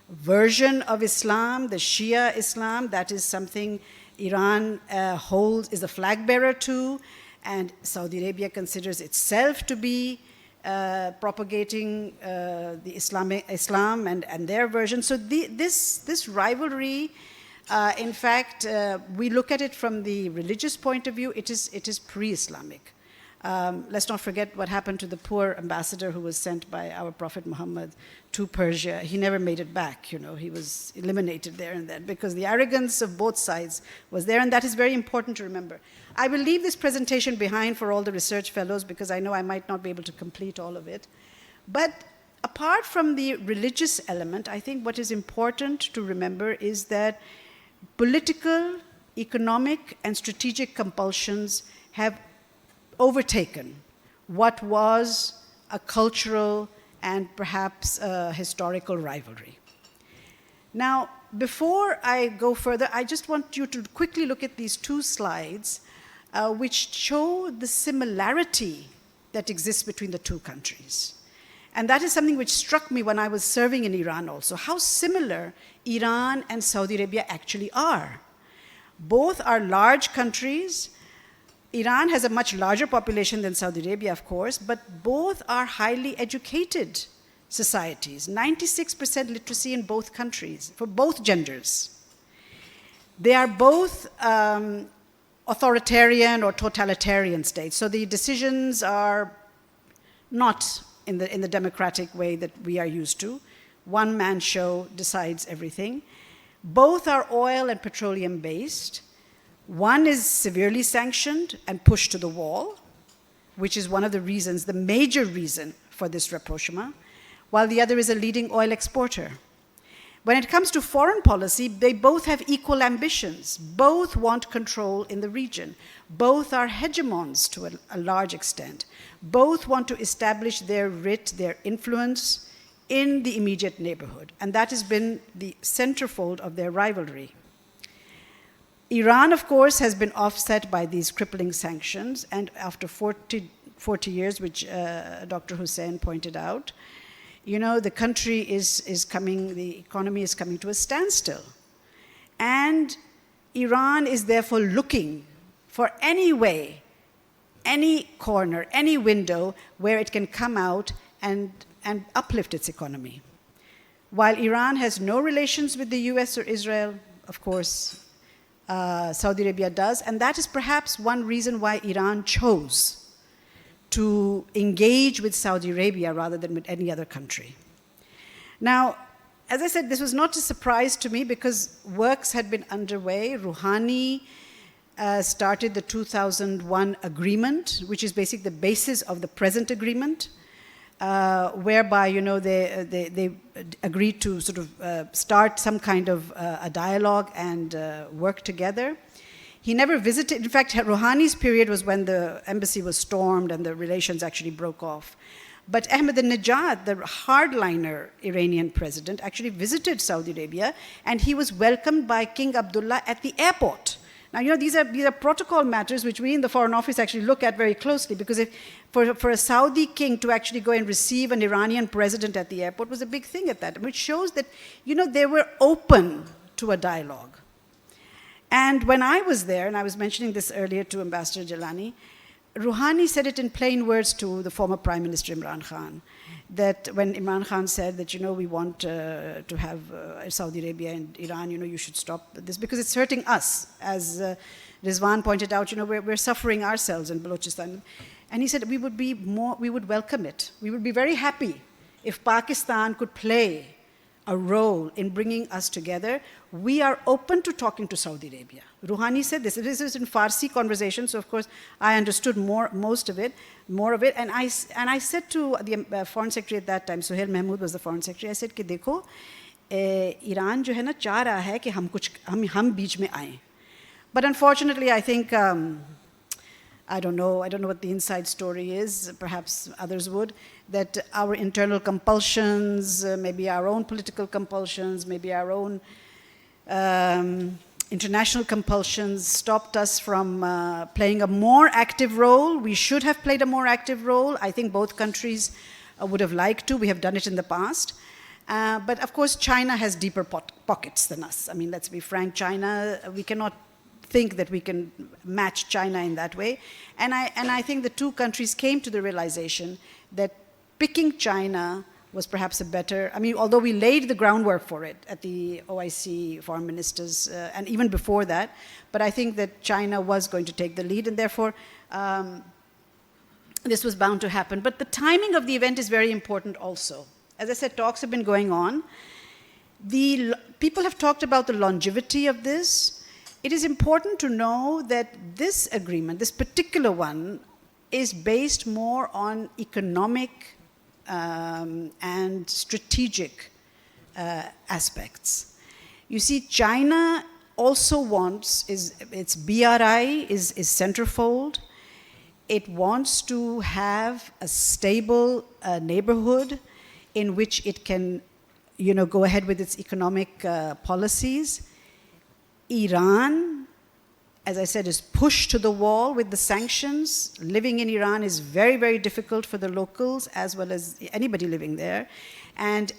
version of Islam, the Shia Islam, that is something Iran is a flag bearer to, and Saudi Arabia considers itself to be propagating the Islam and their version. So this rivalry In fact, we look at it from the religious point of view, it is pre-Islamic. Let's not forget what happened to the poor ambassador who was sent by our Prophet Muhammad to Persia. He never made it back, you know, he was eliminated there and then because the arrogance of both sides was there, and that is very important to remember. I will leave this presentation behind for all the research fellows because I know I might not be able to complete all of it. But apart from the religious element, I think what is important to remember is that political, economic, and strategic compulsions have overtaken what was a cultural and perhaps a historical rivalry. Now, before I go further, I just want you to quickly look at these two slides which show the similarity that exists between the two countries. And that is something which struck me when I was serving in Iran also, how similar Iran and Saudi Arabia actually are. Both are large countries. Iran has a much larger population than Saudi Arabia, of course, but both are highly educated societies, 96% literacy in both countries, for both genders. They are both authoritarian or totalitarian states, so the decisions are not in the democratic way that we are used to. One man show decides everything. Both are oil and petroleum based. One is severely sanctioned and pushed to the wall, which is one of the reasons, the major reason for this rapprochement, while the other is a leading oil exporter. When it comes to foreign policy, they both have equal ambitions. Both want control in the region. Both are hegemons to a large extent. Both want to establish their writ, their influence in the immediate neighborhood. And that has been the centerfold of their rivalry. Iran, of course, has been offset by these crippling sanctions, and after 40 years, which Dr. Hussain pointed out, you know, the country is coming, the economy is coming to a standstill. And Iran is therefore looking for any way, any corner, any window where it can come out and uplift its economy. While Iran has no relations with the US or Israel, of course, Saudi Arabia does, and that is perhaps one reason why Iran chose to engage with Saudi Arabia rather than with any other country. Now, as I said, this was not a surprise to me because works had been underway. Rouhani started the 2001 agreement, which is basically the basis of the present agreement, whereby, you know, they agreed to sort of start some kind of a dialogue and work together. He never visited. In fact, Rouhani's period was when the embassy was stormed and the relations actually broke off. But Ahmadinejad, the hardliner Iranian president, actually visited Saudi Arabia, and he was welcomed by King Abdullah at the airport. Now, you know, these are protocol matters which we in the Foreign Office actually look at very closely, because for a Saudi king to actually go and receive an Iranian president at the airport was a big thing at that time, which shows that, you know, they were open to a dialogue. And when I was there, and I was mentioning this earlier to Ambassador Jalani, Rouhani said it in plain words to the former Prime Minister Imran Khan, that when Imran Khan said that, you know, we want to have Saudi Arabia and Iran, you know, you should stop this because it's hurting us. As Rizwan pointed out, you know, we're suffering ourselves in Balochistan. And he said we would welcome it. We would be very happy if Pakistan could play a role in bringing us together. We are open to talking to Saudi Arabia. Rouhani said this. This is in Farsi conversation, so of course I understood more of it. And I said to the foreign secretary at that time, Suhail Mahmood was the foreign secretary. I said कि देखो Iran जो है ना चाह रहा है कि हम बीच में आएं. But unfortunately, I think I don't know what the inside story is, perhaps others would, that our internal compulsions, maybe our own political compulsions, maybe our own international compulsions stopped us from playing a more active role. We should have played a more active role. I think both countries would have liked to. We have done it in the past. But of course, China has deeper pockets than us. I mean, let's be frank, China, we cannot think that we can match China in that way. And I think the two countries came to the realization that picking China was perhaps a better, I mean, although we laid the groundwork for it at the OIC foreign ministers, and even before that, but I think that China was going to take the lead, and therefore this was bound to happen. But the timing of the event is very important also. As I said, talks have been going on. People have talked about the longevity of this. It is important to know that this agreement, this particular one, is based more on economic and strategic aspects. You see, China also wants, its BRI is centerfold. It wants to have a stable neighborhood in which it can, go ahead with its economic policies. Iran, as I said, is pushed to the wall with the sanctions. Living in Iran is very, very difficult for the locals as well as anybody living there. And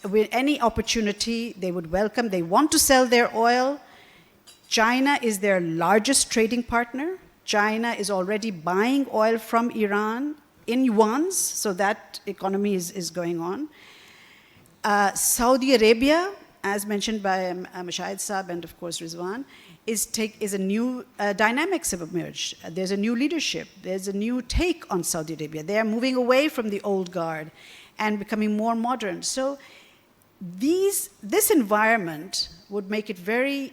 with any opportunity they would welcome. They want to sell their oil. China is their largest trading partner. China is already buying oil from Iran in yuans, so that economy is going on. Saudi Arabia, as mentioned by Mushahid Saab and of course Rizwan, is a new dynamics have emerged. There's a new leadership. There's a new take on Saudi Arabia. They are moving away from the old guard and becoming more modern. So this environment would make it very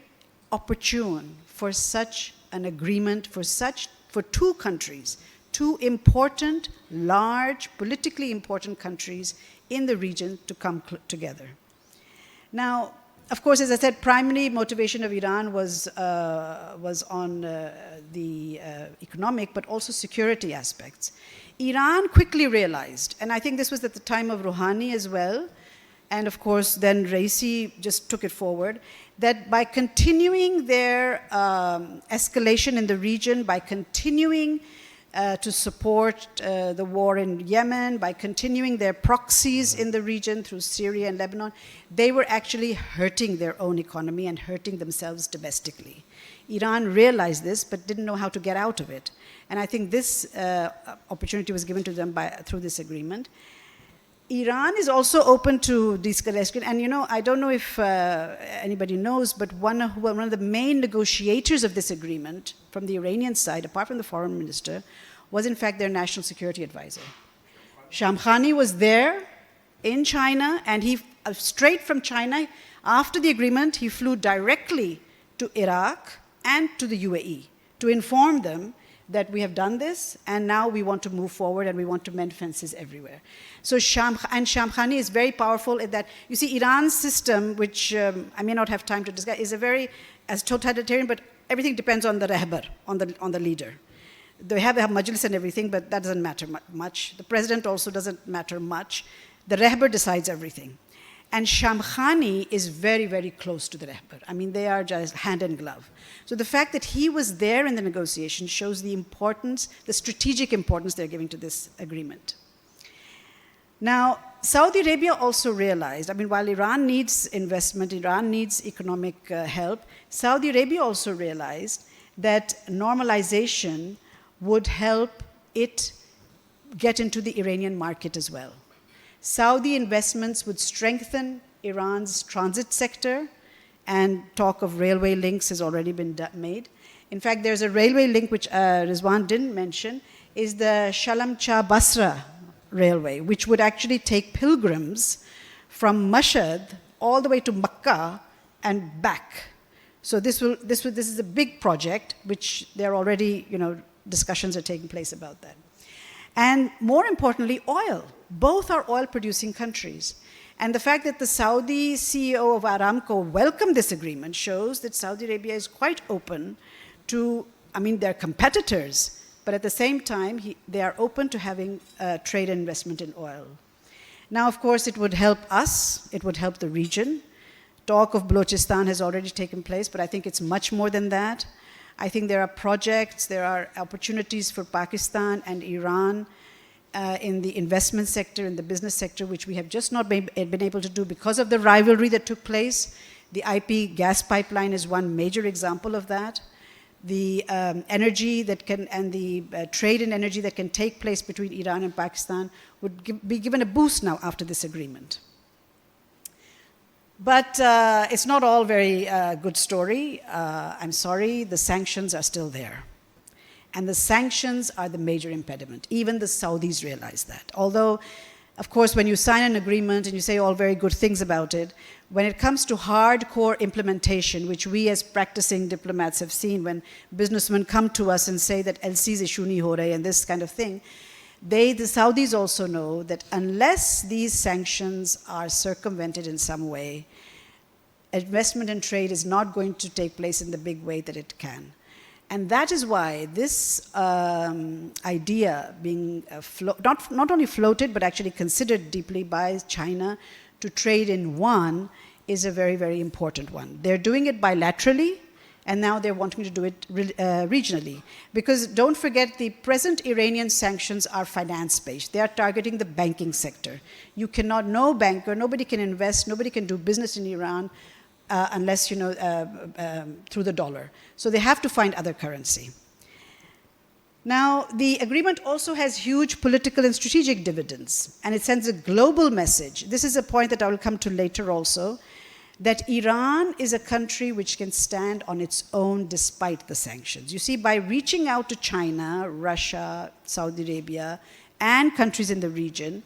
opportune for such an agreement, for two countries, two important, large, politically important countries in the region to come together. Now, of course, as I said, primary motivation of Iran was on the economic, but also security aspects. Iran quickly realized, and I think this was at the time of Rouhani as well, and of course then Raisi just took it forward, that by continuing their escalation in the region, by continuing to support the war in Yemen, by continuing their proxies in the region through Syria and Lebanon, they were actually hurting their own economy and hurting themselves domestically. Iran realized this, but didn't know how to get out of it. And I think this opportunity was given to them through this agreement. Iran is also open to de-escalation, and I don't know if anybody knows, but one of the main negotiators of this agreement from the Iranian side, apart from the foreign minister, was in fact their national security advisor. Shamkhani was there in China, and he, straight from China, after the agreement, he flew directly to Iraq and to the UAE to inform them that we have done this, and now we want to move forward and we want to mend fences everywhere. So Shamkhani is very powerful in that, you see, Iran's system, which I may not have time to discuss, is as totalitarian, but everything depends on the rahbar, on the leader. They have majlis and everything, but that doesn't matter much. The president also doesn't matter much. The rahbar decides everything. And Shamkhani is very, very close to the rahbar. I mean, they are just hand in glove. So the fact that he was there in the negotiation shows the importance, the strategic importance they're giving to this agreement. Now, Saudi Arabia also realized, I mean, while Iran needs investment, Iran needs economic help, Saudi Arabia also realized that normalization would help it get into the Iranian market as well. Saudi investments would strengthen Iran's transit sector, and talk of railway links has already been made. In fact, there's a railway link which Rizwan didn't mention, is the Shalamcha-Basra railway, which would actually take pilgrims from Mushahid all the way to Makkah and back. So this is a big project, which there are already, discussions are taking place about that. And more importantly, oil. Both are oil-producing countries. And the fact that the Saudi CEO of Aramco welcomed this agreement shows that Saudi Arabia is quite open to, they're competitors, but at the same time, they are open to having trade and investment in oil. Now, of course, it would help us, it would help the region. Talk of Balochistan has already taken place, but I think it's much more than that. I think there are projects, there are opportunities for Pakistan and Iran in the investment sector, in the business sector, which we have just not been able to do because of the rivalry that took place. The IP gas pipeline is one major example of that. the energy that can, and the trade in energy that can take place between Iran and Pakistan would be given a boost now after this agreement. But it's not all very good story. I'm sorry, the sanctions are still there. And the sanctions are the major impediment. Even the Saudis realize that. Although, of course, when you sign an agreement and you say all very good things about it, when it comes to hardcore implementation, which we as practicing diplomats have seen when businessmen come to us and say that LC's issue nahi ho rahe and this kind of thing, the Saudis also know that unless these sanctions are circumvented in some way, investment and trade is not going to take place in the big way that it can. And that is why this idea being not only floated, but actually considered deeply by China to trade in yuan is a very, very important one. They're doing it bilaterally, and now they're wanting to do it regionally. Because don't forget, the present Iranian sanctions are finance-based. They are targeting the banking sector. You cannot, no banker, nobody can invest, nobody can do business in Iran unless, through the dollar. So they have to find other currency. Now, the agreement also has huge political and strategic dividends, and it sends a global message. This is a point that I will come to later also, that Iran is a country which can stand on its own despite the sanctions. You see, by reaching out to China, Russia, Saudi Arabia, and countries in the region,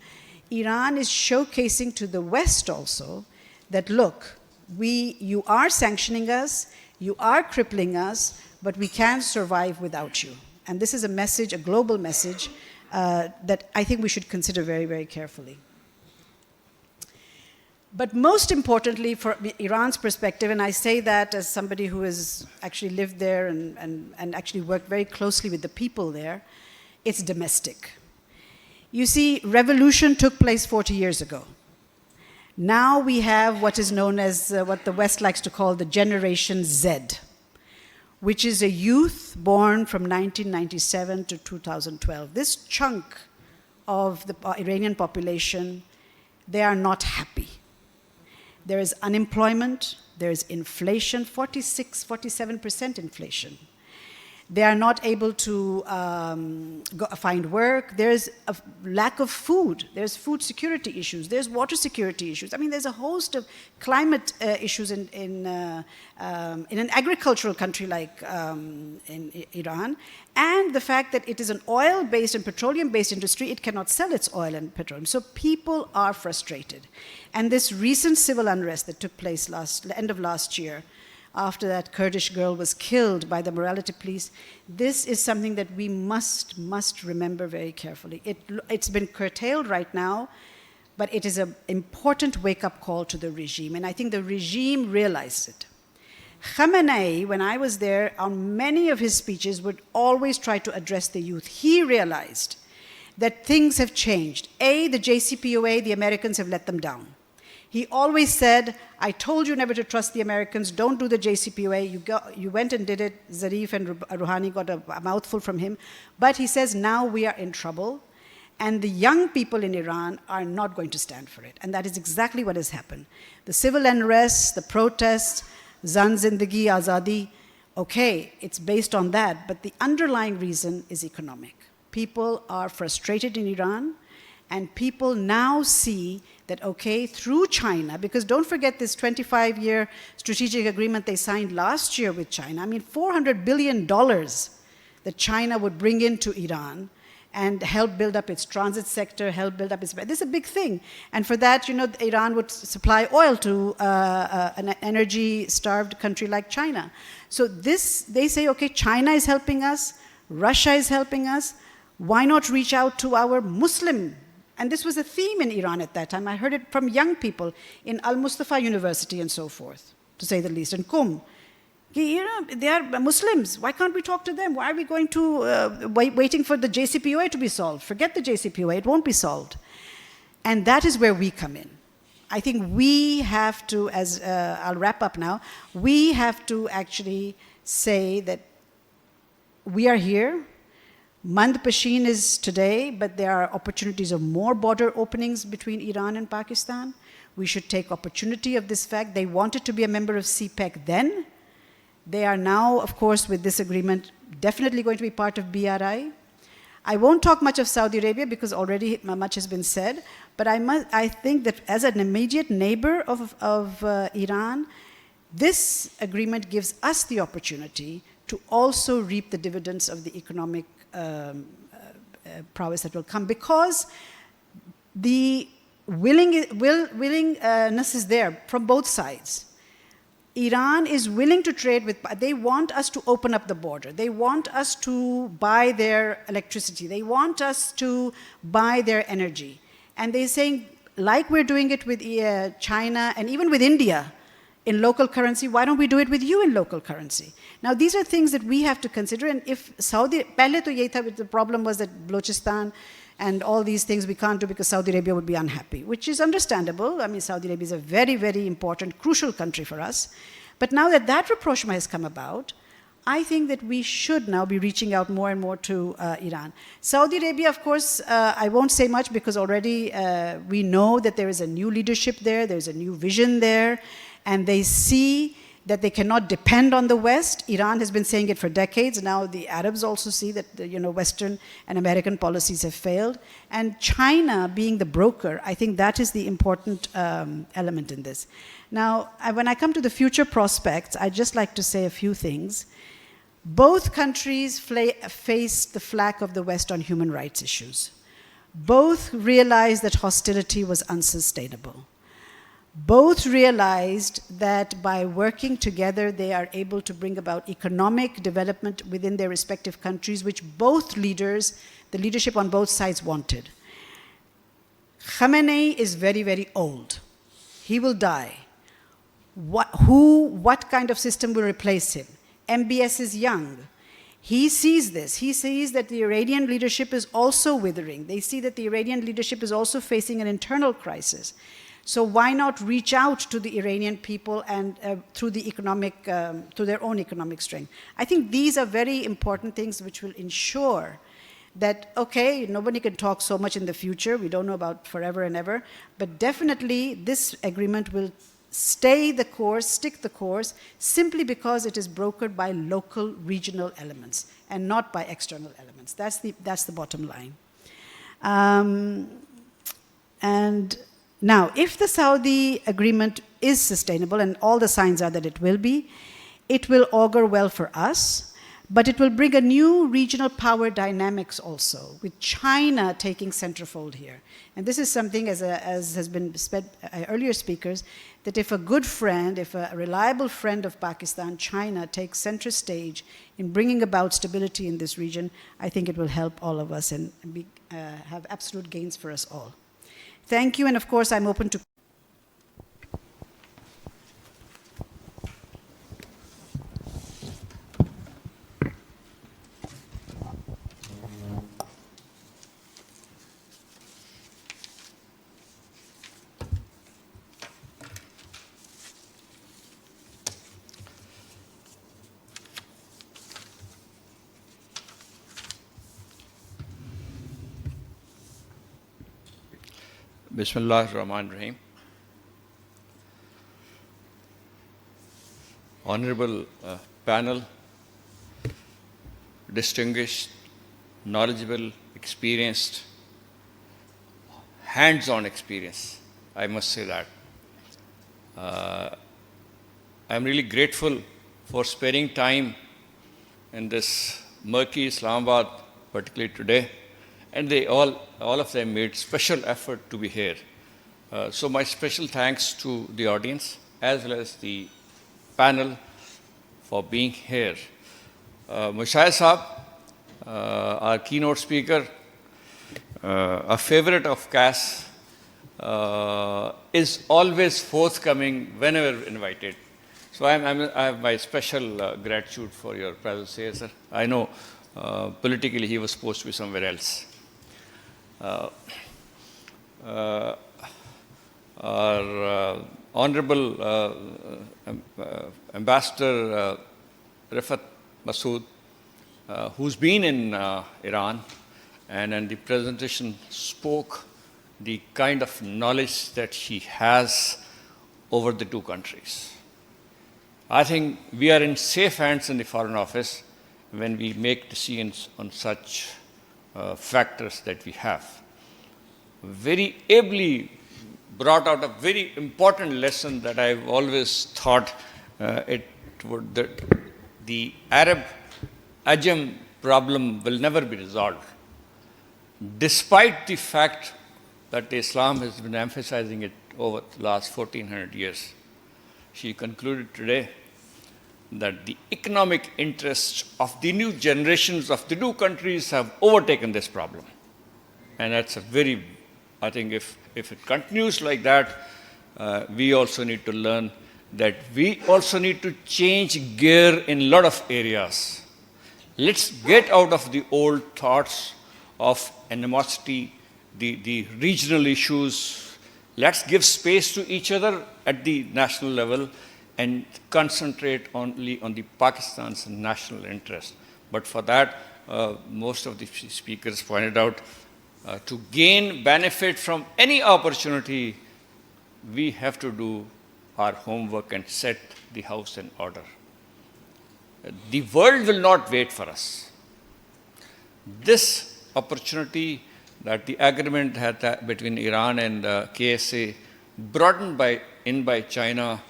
Iran is showcasing to the West also that, look, you are sanctioning us, you are crippling us, but we can survive without you. And this is a message, a global message, that I think we should consider very, very carefully. But most importantly, for Iran's perspective, and I say that as somebody who has actually lived there and actually worked very closely with the people there, it's domestic. You see, revolution took place 40 years ago. Now we have what is known as what the West likes to call the Generation Z, which is a youth born from 1997 to 2012. This chunk of the Iranian population, they are not happy. There is unemployment, there is inflation, 47% inflation. They are not able to find work. There's a lack of food. There's food security issues. There's water security issues. I mean, there's a host of climate issues in an agricultural country like in Iran. And the fact that it is an oil-based and petroleum-based industry, it cannot sell its oil and petroleum. So people are frustrated. And this recent civil unrest that took place end of last year, after that Kurdish girl was killed by the morality police, this is something that we must remember very carefully. It's been curtailed right now, but it is an important wake-up call to the regime, and I think the regime realized it. Khamenei, when I was there, on many of his speeches would always try to address the youth. He realized that things have changed. The JCPOA, the Americans have let them down. He always said, I told you never to trust the Americans, don't do the JCPOA. You went and did it. Zarif and Rouhani got a mouthful from him. But he says, now we are in trouble, and the young people in Iran are not going to stand for it. And that is exactly what has happened. The civil unrest, the protests, Zan Zindagi Azadi, okay, it's based on that, but the underlying reason is economic. People are frustrated in Iran, and people now see that, okay, through China, because don't forget this 25-year strategic agreement they signed last year with China. I mean, $400 billion that China would bring into Iran and help build up its transit sector, help build up its... This is a big thing. And for that, Iran would supply oil to an energy-starved country like China. So this, they say, okay, China is helping us, Russia is helping us, why not reach out to our Muslim? And this was a theme in Iran at that time. I heard it from young people in Al-Mustafa University and so forth, to say the least, and Qum. They are Muslims. Why can't we talk to them? Why are we going to waiting for the JCPOA to be solved? Forget the JCPOA, it won't be solved. And that is where we come in. I think we have to, as I'll wrap up now, we have to actually say that we are here. Mand Pashin is today, but there are opportunities of more border openings between Iran and Pakistan. We should take opportunity of this fact. They wanted to be a member of CPEC then. They are now, of course, with this agreement, definitely going to be part of BRI. I won't talk much of Saudi Arabia because already much has been said, but I think that as an immediate neighbor of Iran, this agreement gives us the opportunity to also reap the dividends of the economic prowess that will come, because the willingness is there from both sides. Iran is willing to trade with, they want us to open up the border. They want us to buy their electricity. They want us to buy their energy. And they're saying, like we're doing it with China and even with India in local currency, why don't we do it with you in local currency? Now, these are things that we have to consider. And if Saudi, pehle to yehi tha, the problem was that Balochistan and all these things we can't do because Saudi Arabia would be unhappy, which is understandable. I mean, Saudi Arabia is a very, very important, crucial country for us. But now that that rapprochement has come about, I think that we should now be reaching out more and more to Iran. Saudi Arabia, of course, I won't say much because already we know that there is a new leadership there, there's a new vision there, and they see that they cannot depend on the West. Iran has been saying it for decades. Now the Arabs also see that Western and American policies have failed. And China being the broker, I think that is the important element in this. Now, when I come to the future prospects, I'd just like to say a few things. Both countries face the flak of the West on human rights issues. Both realized that hostility was unsustainable. Both realized that by working together, they are able to bring about economic development within their respective countries, which both leaders, the leadership on both sides, wanted. Khamenei is very, very old. He will die. What kind of system will replace him? MBS is young. He sees this. He sees that the Iranian leadership is also withering. They see that the Iranian leadership is also facing an internal crisis. So why not reach out to the Iranian people and through the economic, through their own economic strength? I think these are very important things which will ensure that, okay, nobody can talk so much in the future. We don't know about forever and ever. But definitely this agreement will stay the course, stick the course, simply because it is brokered by local, regional elements and not by external elements. That's the bottom line. And now, if the Saudi agreement is sustainable, and all the signs are that it will be, it will augur well for us, but it will bring a new regional power dynamics also, with China taking centerfold here. And this is something, as has been said by earlier speakers, that if a good friend, if a reliable friend of Pakistan, China, takes center stage in bringing about stability in this region, I think it will help all of us and have absolute gains for us all. Thank you, and of course, I'm open to. Bismillahir-Rahmanir-Rahim. Honorable panel, distinguished, knowledgeable, experienced, hands-on experience, I must say that. I'm really grateful for sparing time in this murky Islamabad, particularly today. And they all of them made special effort to be here. So my special thanks to the audience as well as the panel for being here. Mushahid Sahab, our keynote speaker, a favorite of KAS, is always forthcoming whenever invited. So I have my special gratitude for your presence here, sir. I know politically he was supposed to be somewhere else. Our Honorable Ambassador Riffat Masood, who's been in Iran and the presentation spoke the kind of knowledge that he has over the two countries. I think we are in safe hands in the Foreign Office when we make decisions on such factors that we have. Very ably brought out a very important lesson that I've always thought that the Arab-Ajam problem will never be resolved, despite the fact that Islam has been emphasizing it over the last 1400 years. She concluded today that the economic interests of the new generations of the two countries have overtaken this problem. And that's a very, I think if it continues like that, we also need to learn that we also need to change gear in a lot of areas. Let's get out of the old thoughts of animosity, the regional issues. Let's give space to each other at the national level and concentrate only on the Pakistan's national interest. But for that, most of the speakers pointed out, to gain benefit from any opportunity, we have to do our homework and set the house in order. The world will not wait for us. This opportunity that the agreement had between Iran and KSA, brought in by China,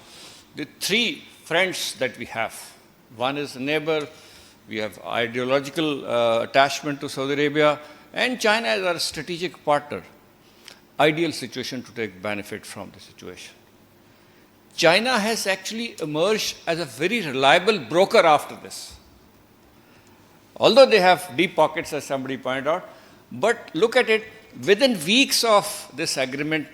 the three friends that we have. One is a neighbor, we have ideological attachment to Saudi Arabia, and China is our strategic partner. Ideal situation to take benefit from the situation. China has actually emerged as a very reliable broker after this. Although they have deep pockets, as somebody pointed out, but look at it, within weeks of this agreement,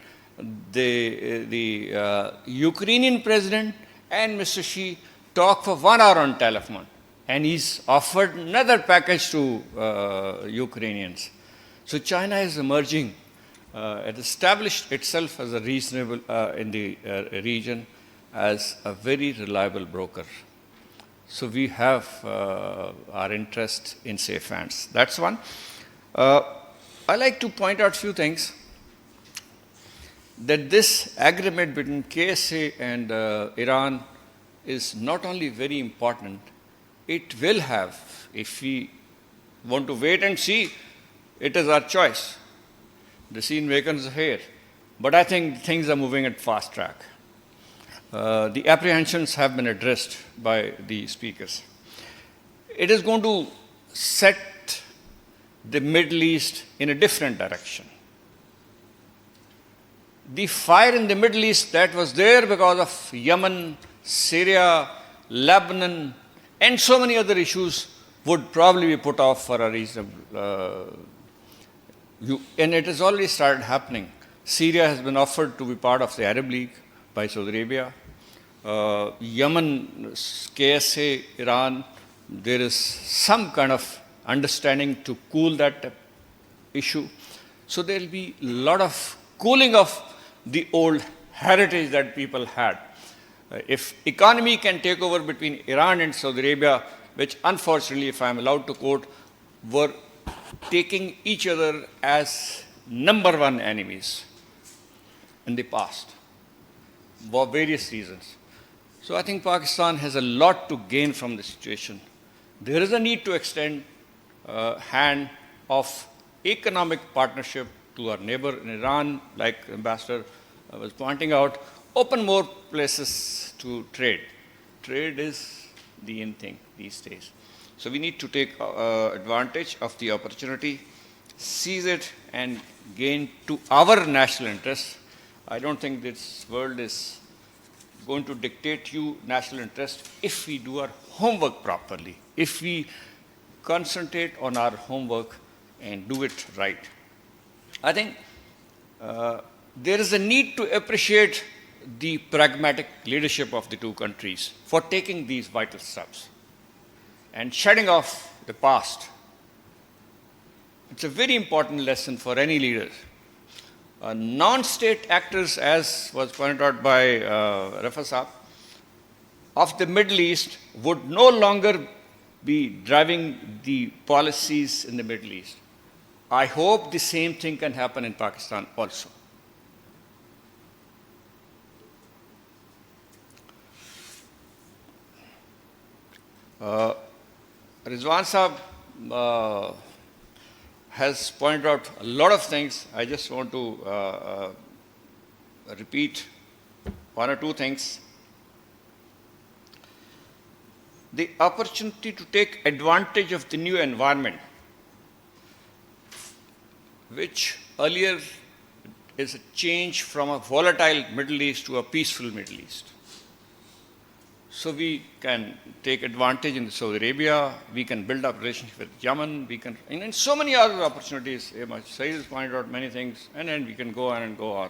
the Ukrainian president and Mr. Xi talked for 1 hour on telephone, and he's offered another package to Ukrainians. So China is emerging, it established itself as a reasonable, in the region, as a very reliable broker. So we have our interest in safe hands. That's one. I like to point out a few things. That this agreement between KSA and Iran is not only very important, it will have, if we want to wait and see, it is our choice. The scene wakens here. But I think things are moving at fast track. The apprehensions have been addressed by the speakers. It is going to set the Middle East in a different direction. The fire in the Middle East that was there because of Yemen, Syria, Lebanon, and so many other issues would probably be put off for a reasonable and it has already started happening. Syria has been offered to be part of the Arab League by Saudi Arabia. Yemen, KSA, Iran, there is some kind of understanding to cool that issue. So there will be a lot of cooling of the old heritage that people had. If economy can take over between Iran and Saudi Arabia, which unfortunately, if I'm allowed to quote, were taking each other as number one enemies in the past for various reasons. So I think Pakistan has a lot to gain from the situation. There is a need to extend hand of economic partnership to our neighbor in Iran, like Ambassador was pointing out, open more places to trade. Trade is the in thing these days. So we need to take advantage of the opportunity, seize it, and gain to our national interests. I don't think this world is going to dictate you national interest if we do our homework properly, if we concentrate on our homework and do it right. I think there is a need to appreciate the pragmatic leadership of the two countries for taking these vital steps and shedding off the past. It's a very important lesson for any leader. Non-state actors, as was pointed out by Rifaat, of the Middle East would no longer be driving the policies in the Middle East. I hope the same thing can happen in Pakistan also. Rizwan Sahab has pointed out a lot of things. I just want to repeat one or two things. The opportunity to take advantage of the new environment, which earlier is a change from a volatile Middle East to a peaceful Middle East. So we can take advantage in Saudi Arabia, we can build up relationship with Yemen, we can, and so many other opportunities. Saeed has pointed out many things, and then we can go on and go on.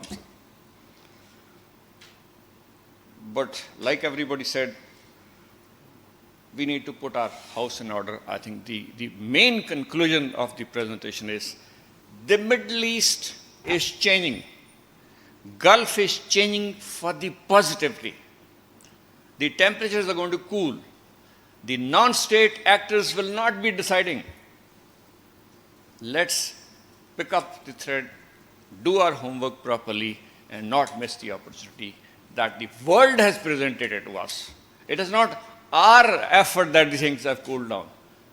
But like everybody said, we need to put our house in order. I think the main conclusion of the presentation is the Middle East is changing. Gulf is changing for the positively. The temperatures are going to cool. The non-state actors will not be deciding. Let's pick up the thread, do our homework properly, and not miss the opportunity that the world has presented it to us. It is not our effort that the things have cooled down.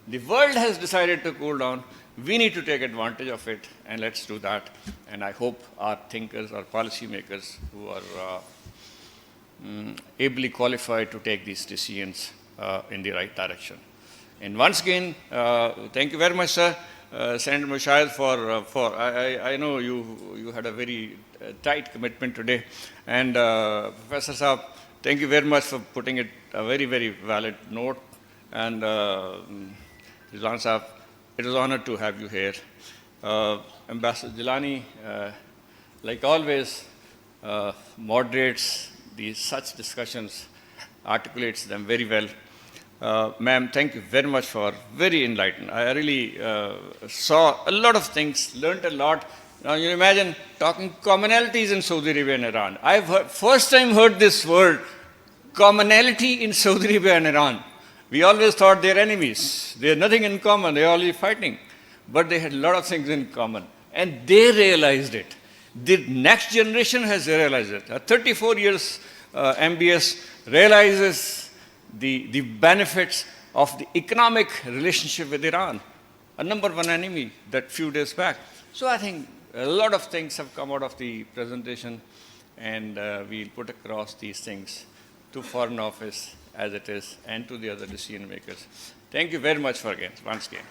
The world has decided to cool down. We need to take advantage of it, and let's do that. And I hope our thinkers, our policymakers who are ably qualified to take these decisions in the right direction. And once again, thank you very much, sir. Senator Mushahid, for I know you had a very tight commitment today. And Professor Saab, thank you very much for putting it a very, very valid note. And Rizwan Saab, it is an honor to have you here. Ambassador Jilani, like always, moderates such discussions, articulates them very well. Ma'am, thank you very much for very enlightened. I really saw a lot of things, learned a lot. Now you imagine talking commonalities in Saudi Arabia and Iran. I've first time heard this word, commonality in Saudi Arabia and Iran. We always thought they're enemies. They had nothing in common. They're always fighting. But they had a lot of things in common. And they realized it. The next generation has realized it. 34 years MBS realizes the benefits of the economic relationship with Iran, a number one enemy that few days back. So I think a lot of things have come out of the presentation, and we'll put across these things to Foreign Office as it is, and to the other decision makers. Thank you very much once again.